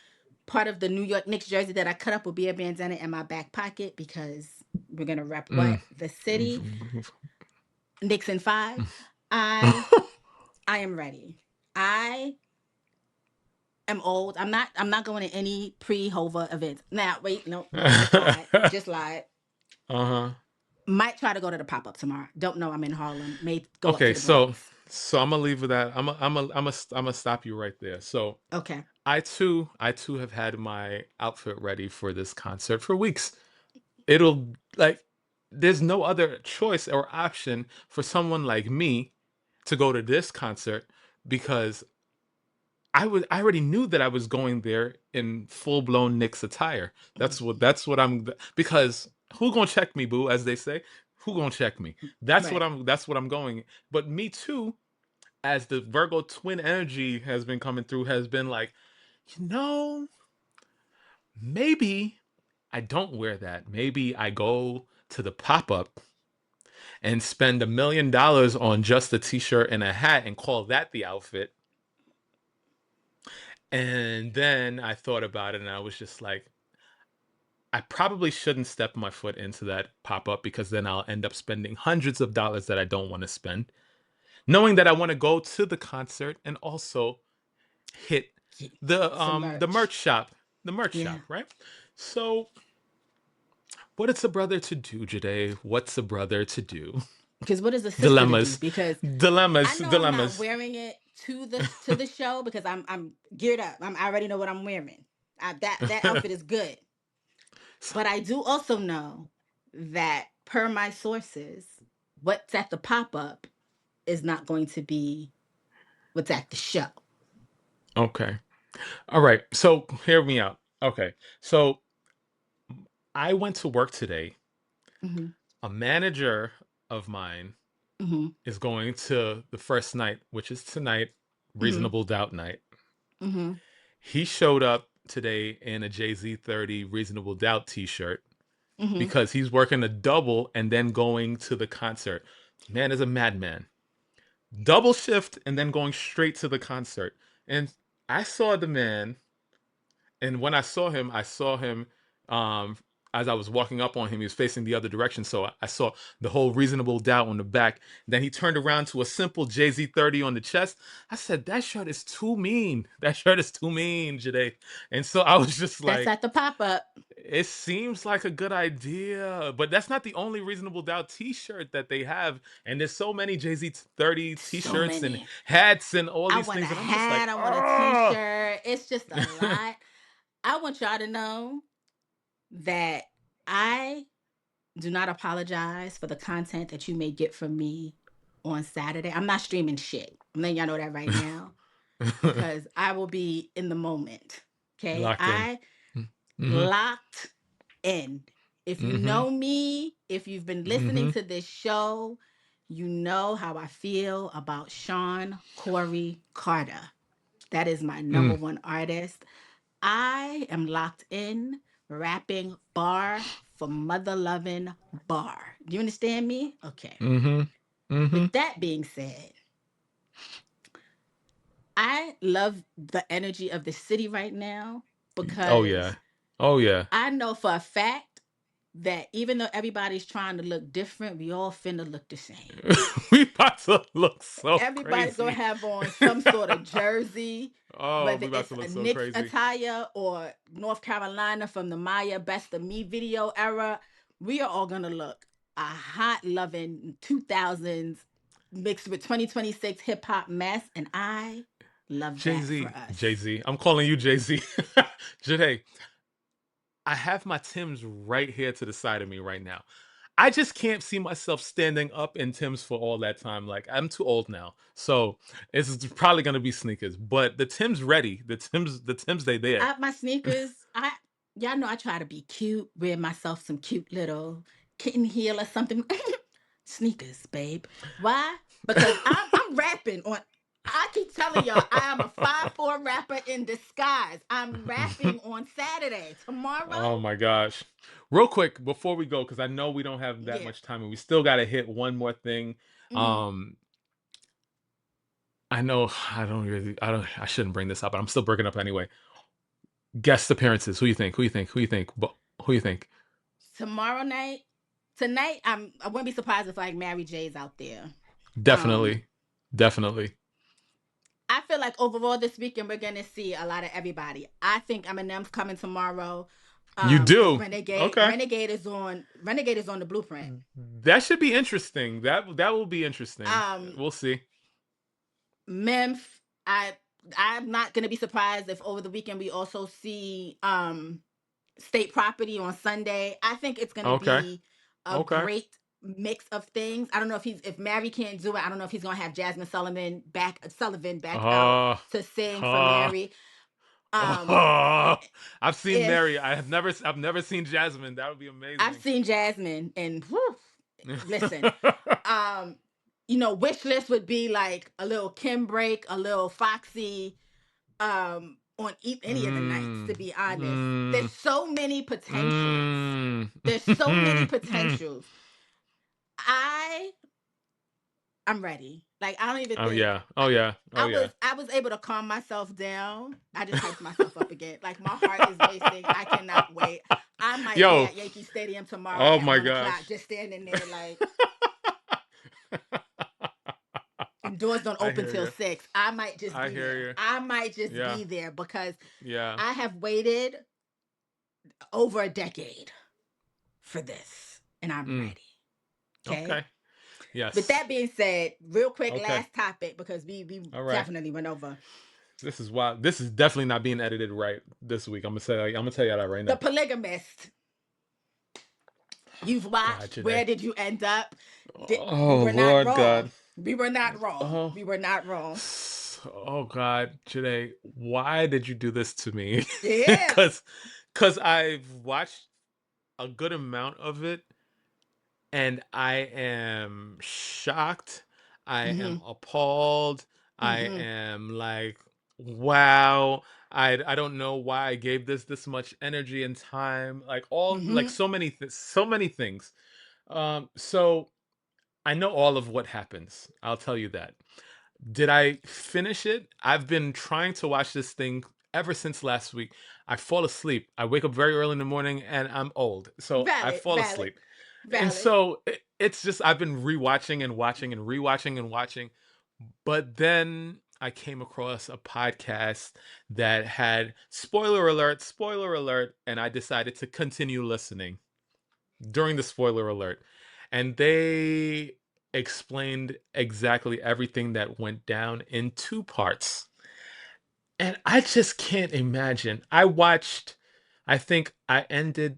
Part of the New York Knicks jersey that I cut up will be a bandana in my back pocket because we're gonna rep Mm. what? The city. Knicks in 5. I I am ready. I am old. I'm not going to any pre-Hova events. Now, wait, no, no, just lied. Just lied. Uh-huh. Might try to go to the pop-up tomorrow. Don't know I'm in Harlem. May go up Okay, to the Bronx. so I'm gonna leave with that. I'm gonna stop you right there. So Okay. I too have had my outfit ready for this concert for weeks. It'll like there's no other choice or option for someone like me to go to this concert because I already knew that I was going there in full blown Knicks attire. That's what I'm because who gonna check me, boo, as they say. Who gonna check me? Right. That's what I'm going. But me too, as the Virgo twin energy has been coming through, has been like, you know, maybe I don't wear that. Maybe I go to the pop up and spend $1 million on just a t shirt and a hat and call that the outfit. And then I thought about it and I was just like, I probably shouldn't step my foot into that pop up because then I'll end up spending hundreds of dollars that I don't want to spend, knowing that I want to go to the concert and also hit Get some the merch merch. shop, Yeah. right? So, what is a brother to do, Jade? What's a brother to do? Because what is a sister to do? Dilemmas, Because I dilemmas, know I'm not dilemmas. wearing it to the show because I'm geared up. I already know what I'm wearing. That outfit is good. So- But I do also know that per my sources, what's at the pop up is not going to be what's at the show. okay, all right. So hear me out. Okay, so I went to work today. Mm-hmm. A manager of mine Mm-hmm. is going to the first night, which is tonight, Mm-hmm. Reasonable Doubt night. Mm-hmm. He showed up today in a JA಼-Z30 Reasonable Doubt t-shirt Mm-hmm. because he's working a double and then going to the concert. Man is a madman. Double shift and then going straight to the concert. And I saw the man, and when I saw him um as I was walking up on him, he was facing the other direction. So I saw the whole Reasonable Doubt on the back. Then he turned around to a simple JA಼-Z30 on the chest. I said, that shirt is too mean. That shirt is too mean, Jade. And so I was just That's like, at the pop up. it seems like a good idea, but that's not the only Reasonable Doubt T-shirt that they have. And there's so many JAY-Z30 So T-shirts and many. hats and all I these want a things, and I'm just like, hat. I want a oh. t-shirt. It's just a lot. I want y'all to know that I do not apologize for the content that you may get from me on Saturday. I'm not streaming shit. I'm letting y'all know that right now because I will be in the moment. Okay. Locked in. I Mm-hmm. locked in. If you Mm-hmm. know me, if you've been listening Mm-hmm. to this show, you know how I feel about Sean Corey Carter. That is my number Mm. one artist. I am locked in rapping bar for mother loving bar. Do you understand me? Okay. Mm-hmm. Mm-hmm. With that being said, I love the energy of the city right now Oh yeah. because Oh yeah. I know for a fact that even though everybody's trying to look different, we all finna look the same. We about to look so Everybody's gonna crazy. have on some sort of jersey, Oh, whether we about it's to a look so Knicks crazy. attire or North Carolina from the Maya Best of Me video era. We are all gonna look a hot loving 2000s mixed with 2026 hip hop mess, and I love that for Jay-Z. us. Jay-Z. I'm calling you Jay-Z. Jade, I have my Tims right here to the side of me right now. I just can't see myself standing up in Tims for all that time. Like, I'm too old now. So it's probably gonna be sneakers. But the Tims ready. The Tims they there. My sneakers, y'all know I try to be cute, wear myself some cute little kitten heel or something. Sneakers, babe. Why? Because I'm rapping on. I keep telling y'all I am a 5'4" rapper in disguise. I'm rapping on Saturday. Oh Tomorrow, my gosh. Real quick before we go, because I know we don't have that yeah. much time and we still gotta hit one more thing. Mm-hmm. Um, I know I shouldn't bring this up, but I'm still bringing it up anyway. Guest appearances. Who you think? Who you think? Who you think? Who you think? Tomorrow night, tonight, I wouldn't be surprised if like Mary J's out there. Um, Definitely. Definitely. I feel like overall this weekend we're gonna see a lot of everybody. I think Eminem's coming tomorrow. You Because do. Okay. Renegade is on the blueprint. That should be interesting. That will be interesting. Um, We'll see. Memph, I'm not gonna be surprised if over the weekend we also see State Property on Sunday. I think it's gonna Okay. be a Okay. great mix of things. I don't know if Mary can't do it. I don't know if he's gonna have Jasmine Sullivan back out Uh, to sing for uh, Mary. Um, oh, I've seen Mary. if I've never seen Jasmine. That would be I've amazing. seen Jasmine and whew, listen, um, wish list would be like a little Kim break, a little Foxy, on any of the nights, to Mm, be honest. There's mm, so many potentials. mm, There's so many mm. potentials. I I'm ready. Like I don't even Oh think yeah. Oh yeah. Oh yeah. I was able to calm myself down. I just hyped myself up again. Like my heart is racing. I cannot wait. I might be Yo. at Yankee Stadium tomorrow Oh at my 1 o'clock, gosh. just standing there like, and doors don't I open hear till you. 6. I might just I be hear there. you. I might just Yeah. be there because Yeah. I have waited over a decade for this, and I'm Mm. ready. Okay. Okay. With Yes. that being said, real quick, Okay. last topic because we All right. definitely went over This is why this is definitely not being edited right this week. I'm gonna tell you that right the now. Polygamist. You've watched. Gotcha. Where did you end up? We Oh were not Lord wrong. God. We were not wrong. Oh. We were not wrong. Oh God, Janae, why did you do this to me? Yeah. Cause I've watched a good amount of it and I am shocked. I am Mm-hmm. appalled. I Mm-hmm. am like, wow. I don't know why I gave this much energy and time. Like all like Mm-hmm. so many things. So I know all of what happens. I'll tell you that. Did I finish it? I've been trying to watch this thing ever since last week. I fall asleep. I wake up very early in the morning and I'm old. So I Valid. fall Valid. asleep. And Valid. so it's just, I've been rewatching and watching and rewatching and watching. But then I came across a podcast that had spoiler alert, and I decided to continue listening during the spoiler alert. And they explained exactly everything that went down in 2 parts. And I just can't imagine. I think I ended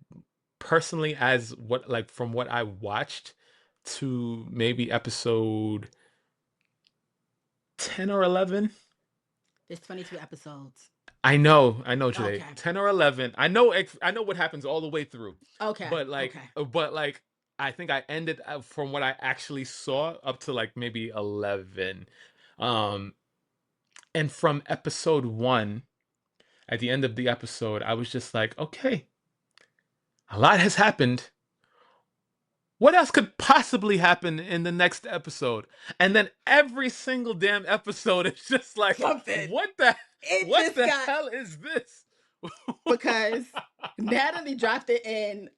personally as what, like, from what I watched to maybe episode 10 or 11. There's 22 episodes. I know today. Okay. 10 or 11. I know what happens all the way through. Okay. Okay. But like I think I ended from what I actually saw up to like maybe 11. Um and from episode 1, at the end of the episode, I was just like, okay, a lot has happened. What else could possibly happen in the next episode? And then every single damn episode is just like, Something. It what just the got hell is this? because Natalie dropped it in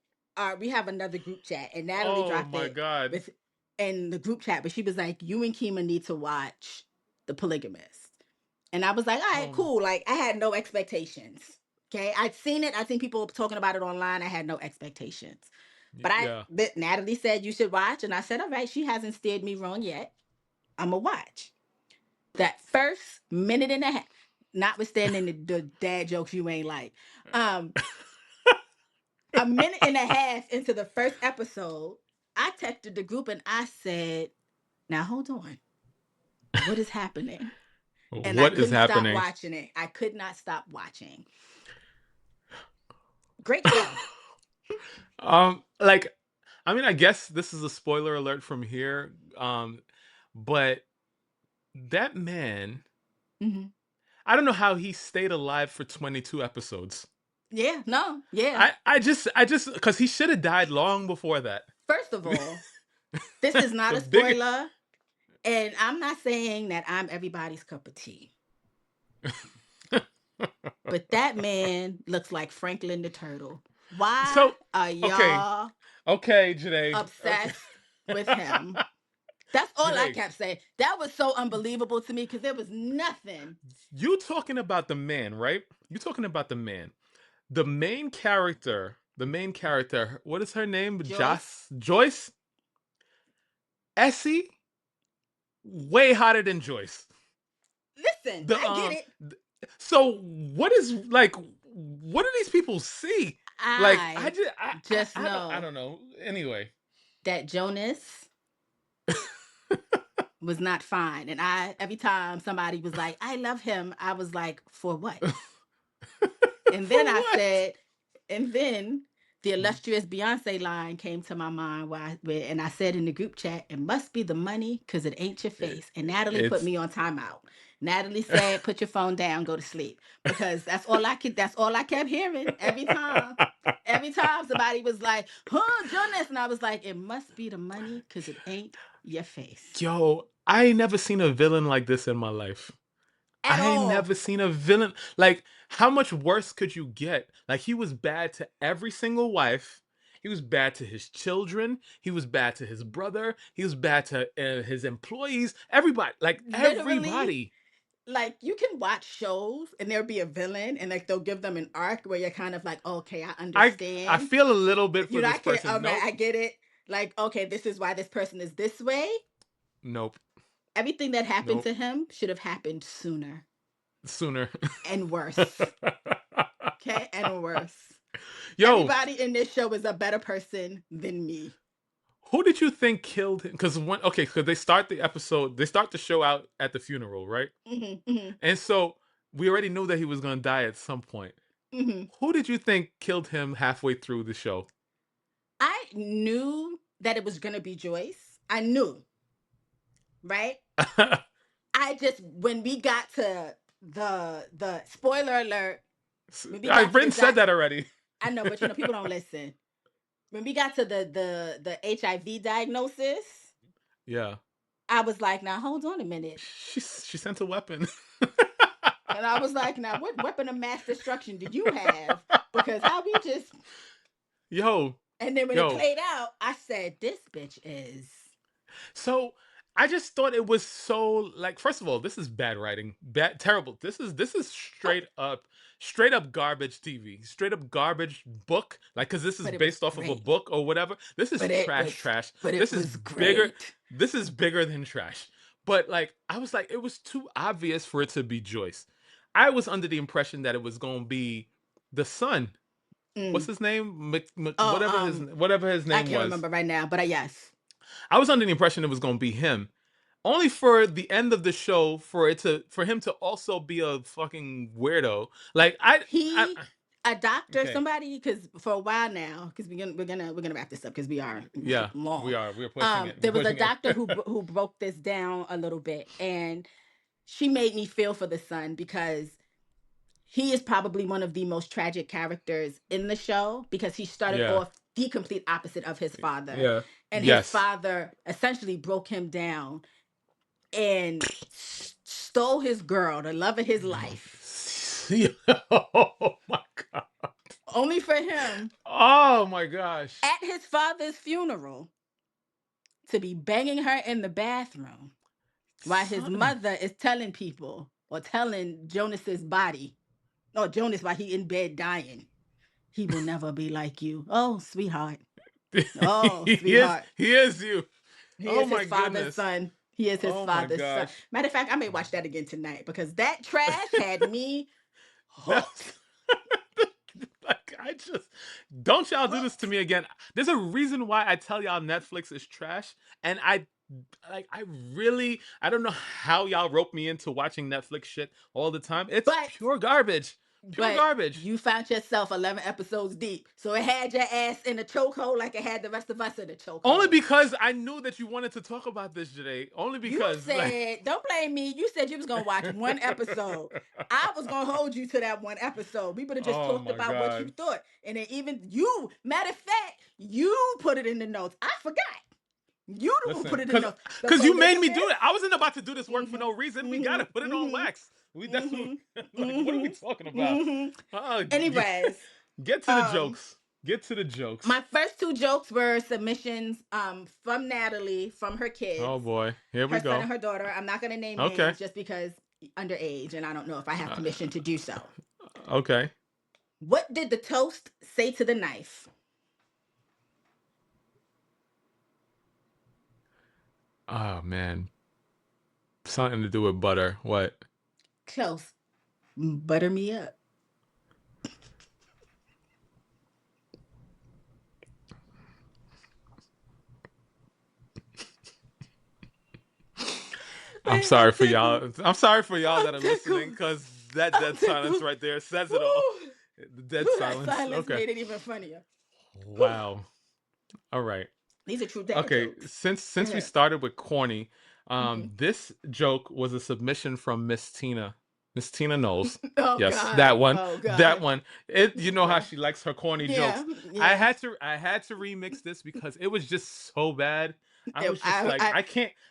we have another group chat and Natalie Oh dropped my it god. with in the group chat, but she was like, you and Kima need to watch The Polygamist. And I was like, all right, Um cool. Like I had no expectations. Okay. I'd seen it. I think people were talking about it online. I had no expectations. yeah. But Natalie said you should watch. And I said, all right, she hasn't steered me wrong yet. I'm going to watch. That first minute and a half, notwithstanding the dad jokes you ain't like, um, a minute and a half into the first episode, I texted the group and I said, now hold on. What is happening? And I What is couldn't stop happening? watching it. I could not stop watching. Great show. Like, I mean, I guess this is a spoiler alert from here. But that man, Mm-hmm. I don't know how he stayed alive for 22 episodes. Yeah, no, yeah. I just, because he should have died long before that. First of all, this is not The a big. spoiler. And I'm not saying that I'm everybody's cup of tea. But that man looks like Franklin the Turtle. Why So, are okay, y'all okay, Janae, okay. obsessed with him? That's all I Janae, kept saying. That was so unbelievable to me because there was nothing. you talking about the man, right? You talking about the man. The main character, what is her name? Joyce, Joyce? Essie? Way hotter than Joyce. listen, The I get it. so what is like what do these people see? Like I just I know don't know. Anyway. that Jonas was not fine. And every time somebody was like, I love him, I was like, for what? And For then I what? said, and then the illustrious Beyonce line came to my mind and I said in the group chat, it must be the money because it ain't your It, face. And Natalie put it's me on timeout. Natalie said, put your phone down, go to sleep. Because that's all I kept hearing every time. Every time somebody was like, huh, Jonas. And I was like, it must be the money because it ain't your face. Yo, I ain't never seen a villain like this in my life. at I ain't all. never seen a villain. Like, how much worse could you get? Like, he was bad to every single wife. He was bad to his children. He was bad to his brother. He was bad to his employees. Everybody. Like, Literally, everybody. like you can watch shows and there'll be a villain and like they'll give them an arc where you're kind of like, okay, I I understand. feel a little bit You for know, this I can, person. all right, Nope. I get it. Like, okay, this is why this person is this way. Nope. Everything that happened Nope. to him should have happened sooner Sooner. and worse. Okay, and worse. Yo, Everybody in this show is a better person than me. who did you think killed him? Because they start the episode, they start the show out at the funeral, right? Hmm. And so we already knew that he was going to die at some point. Hmm. Who did you think killed him halfway through the show? I knew that it was gonna be Joyce. I knew, right? I just when we got to the spoiler alert, when we got I've to the written said that already. I know, but you know people don't listen. When we got to the HIV diagnosis, Yeah. I was like, now hold on a minute. She sent a weapon. And I was like, now what weapon of mass destruction do you have? Because how we just Yo, and then when it yo. played out, I said, this bitch is So I just thought it was so like. First of all, this is bad writing, bad, terrible. This is straight up garbage TV, straight up garbage book. Like, because this is but it was based off of a great. book or whatever. This is But it trash, was trash. but it This is was bigger. great. This is bigger than trash. But like, I was like, it was too obvious for it to be Joyce. I was under the impression that it was gonna be the son. What's Mm. his name? Oh, Whatever his I name can't was. remember right now, but yes. I was under the impression it was going to be him. Only for the end of the show for him to also be a fucking weirdo. Like He a doctor, okay. somebody, because for a while now, because we're gonna wrap this up because we are Yeah, long. we're pushing it. We're There was a pushing it. doctor who broke this down a little bit, and she made me feel for the son because he is probably one of the most tragic characters in the show because he started Yeah. off the complete opposite of his father, Yeah. and his Yes. father essentially broke him down and stole his girl, the love of his life. Oh my god. Only for him Oh my gosh. at his father's funeral to be banging her in the bathroom while his Son. mother is telling people or telling Jonas's body, or Jonas while he in bed dying, he will never be like you. Oh, sweetheart. Oh, sweetheart. He is you. He Oh is his my father's goodness. son. He is his Oh my father's son. gosh. Matter of fact, I may watch that again tonight because that trash had me hooked. Like, I just don't y'all do this to me again. There's a reason why I tell y'all Netflix is trash, and I don't know how y'all rope me into watching Netflix shit all the time. It's But pure garbage. Pure But garbage. you found yourself 11 episodes deep. So it had your ass in a chokehold like it had the rest of us in a chokehold. Only because I knew that you wanted to talk about this today. Only because you said, don't blame me. You said you was going to watch one episode. I was going to hold you to that one episode. We would have just oh talked my about God. what you thought. And then even you, matter of fact, you put it in the notes. I forgot. You who put it in the notes. Because you made me do it. I wasn't about to do this work for no reason. We got to put it on wax. We definitely, what are we talking about? Anyways. Get to the jokes. Get to the jokes. My first two jokes were submissions from Natalie, from her kids. Oh boy, here we go. Her son and her daughter. I'm not going to name names just because underage, and I don't know if I have permission to do so. Okay. What did the toast say to the knife? Oh man, something to do with butter. What? Close. Butter me up. I'm sorry for y'all. I'm sorry for y'all that are listening, because that dead silence right there says it all. The dead silence. Silence made it even funnier. Wow. All right. These are true dad jokes. Since we started with corny, this joke was a submission from Miss Tina Knowles. Yes, God. That one. Oh, God. That one. You know how she likes her corny jokes. Yeah. I had to remix this because it was just so bad. I was just like,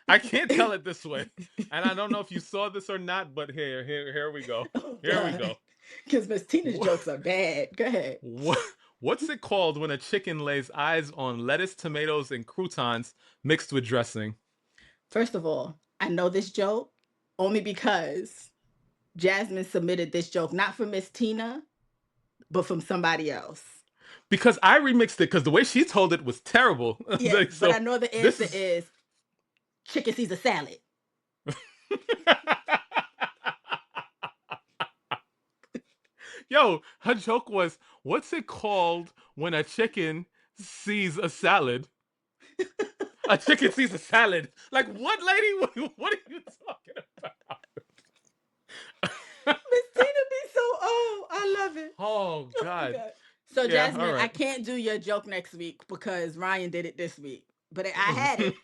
I can't tell it this way. And I don't know if you saw this or not, but here we go. Oh, Here we go. Because Miss Tina's jokes are bad. Go ahead. What's it called when a chicken lays eyes on lettuce, tomatoes, and croutons mixed with dressing? First of all, I know this joke only because Jasmine submitted this joke, not from Miss Tina, but from somebody else. Because I remixed it because the way she told it was terrible. Yeah, Like, so but I know the answer is chicken Caesar salad. Yo, her joke was, what's it called when a chicken sees a salad? A chicken sees a salad. Like, what, lady? What are you talking about? Miss Tina be so old. I love it. Oh, God. So, yeah, Jasmine, right. I can't do your joke next week because Ryan did it this week. But I had it.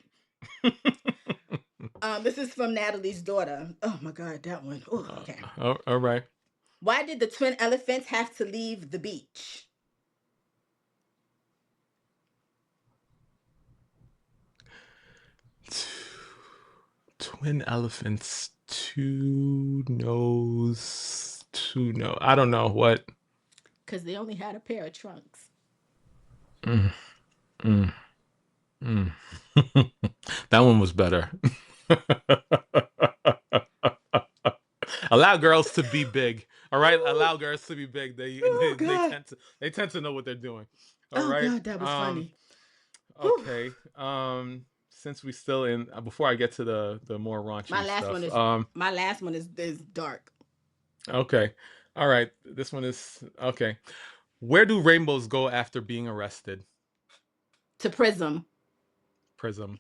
This is from Natalie's daughter. Oh, my God, that one. Ooh, okay. All right. Why did the twin elephants have to leave the beach? Twin elephants, two nose. I don't know what. Because they only had a pair of trunks. That one was better. Allow girls to be big. All right, allow girls to be big. They tend to know what they're doing. All right. God, that was funny. Okay. Since we still in, before I get to the more raunchy stuff. My last one is dark. Okay. All right. This one is okay. Where do rainbows go after being arrested? To Prism. Prism.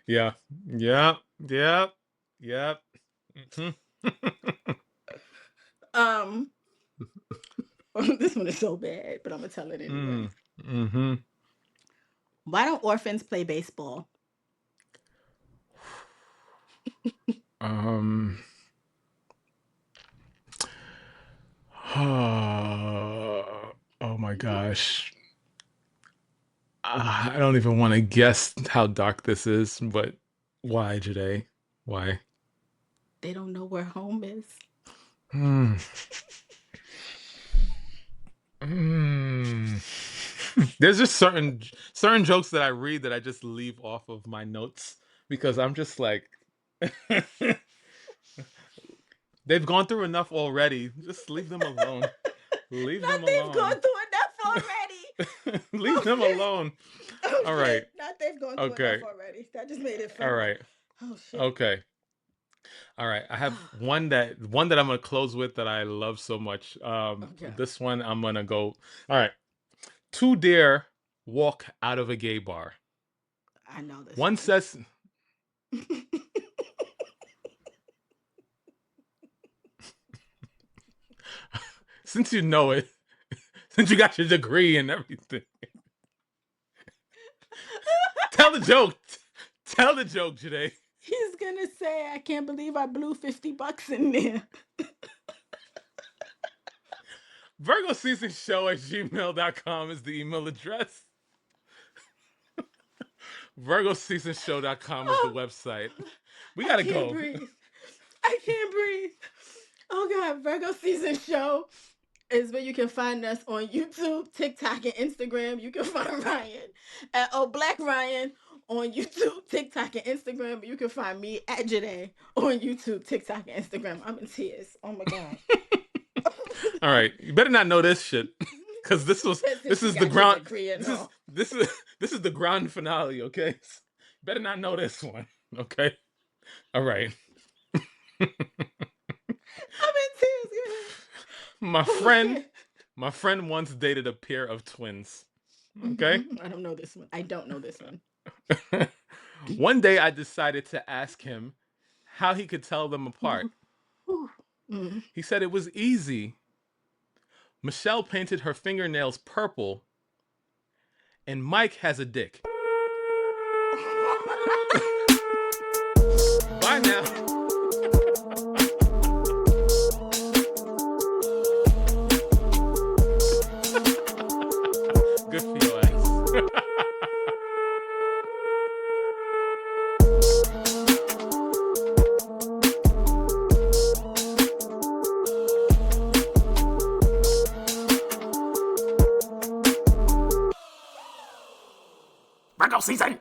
Yeah. This one is so bad, but I'm gonna tell it anyway. Why don't orphans play baseball? Oh my gosh. I don't even want to guess how dark this is, but why, JA಼-Z? Why? They don't know where home is. There's just certain jokes that I read that I just leave off of my notes because I'm just like, they've gone through enough already. Just leave them alone. Leave them alone. They've gone through enough already. Leave them alone. All right. Not they've gone through enough already. That just made it fun. All right. Oh shit. Okay. All right. I have one that I'm gonna close with that I love so much. This one I'm gonna go. All right. Two deer walk out of a gay bar. I know this. One says. Since you know it, since you got your degree and everything, tell the joke. Tell the joke, JA಼-Z. He's gonna say, "I can't believe I blew $50 in there." VirgoSeasonShow@gmail.com is the email address. VirgoSeasonShow.com is the website. We gotta go. I can't breathe. Oh God, Virgo Season Show is where you can find us on YouTube, TikTok, and Instagram. You can find Ryan at OhBlackRyan on YouTube, TikTok, and Instagram. You can find me at JA಼-Z on YouTube, TikTok, and Instagram. I'm in tears. Oh my God. All right, you better not know this shit, because this is the ground. This is the grand finale. Okay, you better not know this one. Okay, all right. I'm in tears. My friend once dated a pair of twins. Okay, I don't know this one. One day I decided to ask him how he could tell them apart. He said it was easy. Michelle painted her fingernails purple, and Mike has a dick. Bye now. Good for your ass. Virgo season!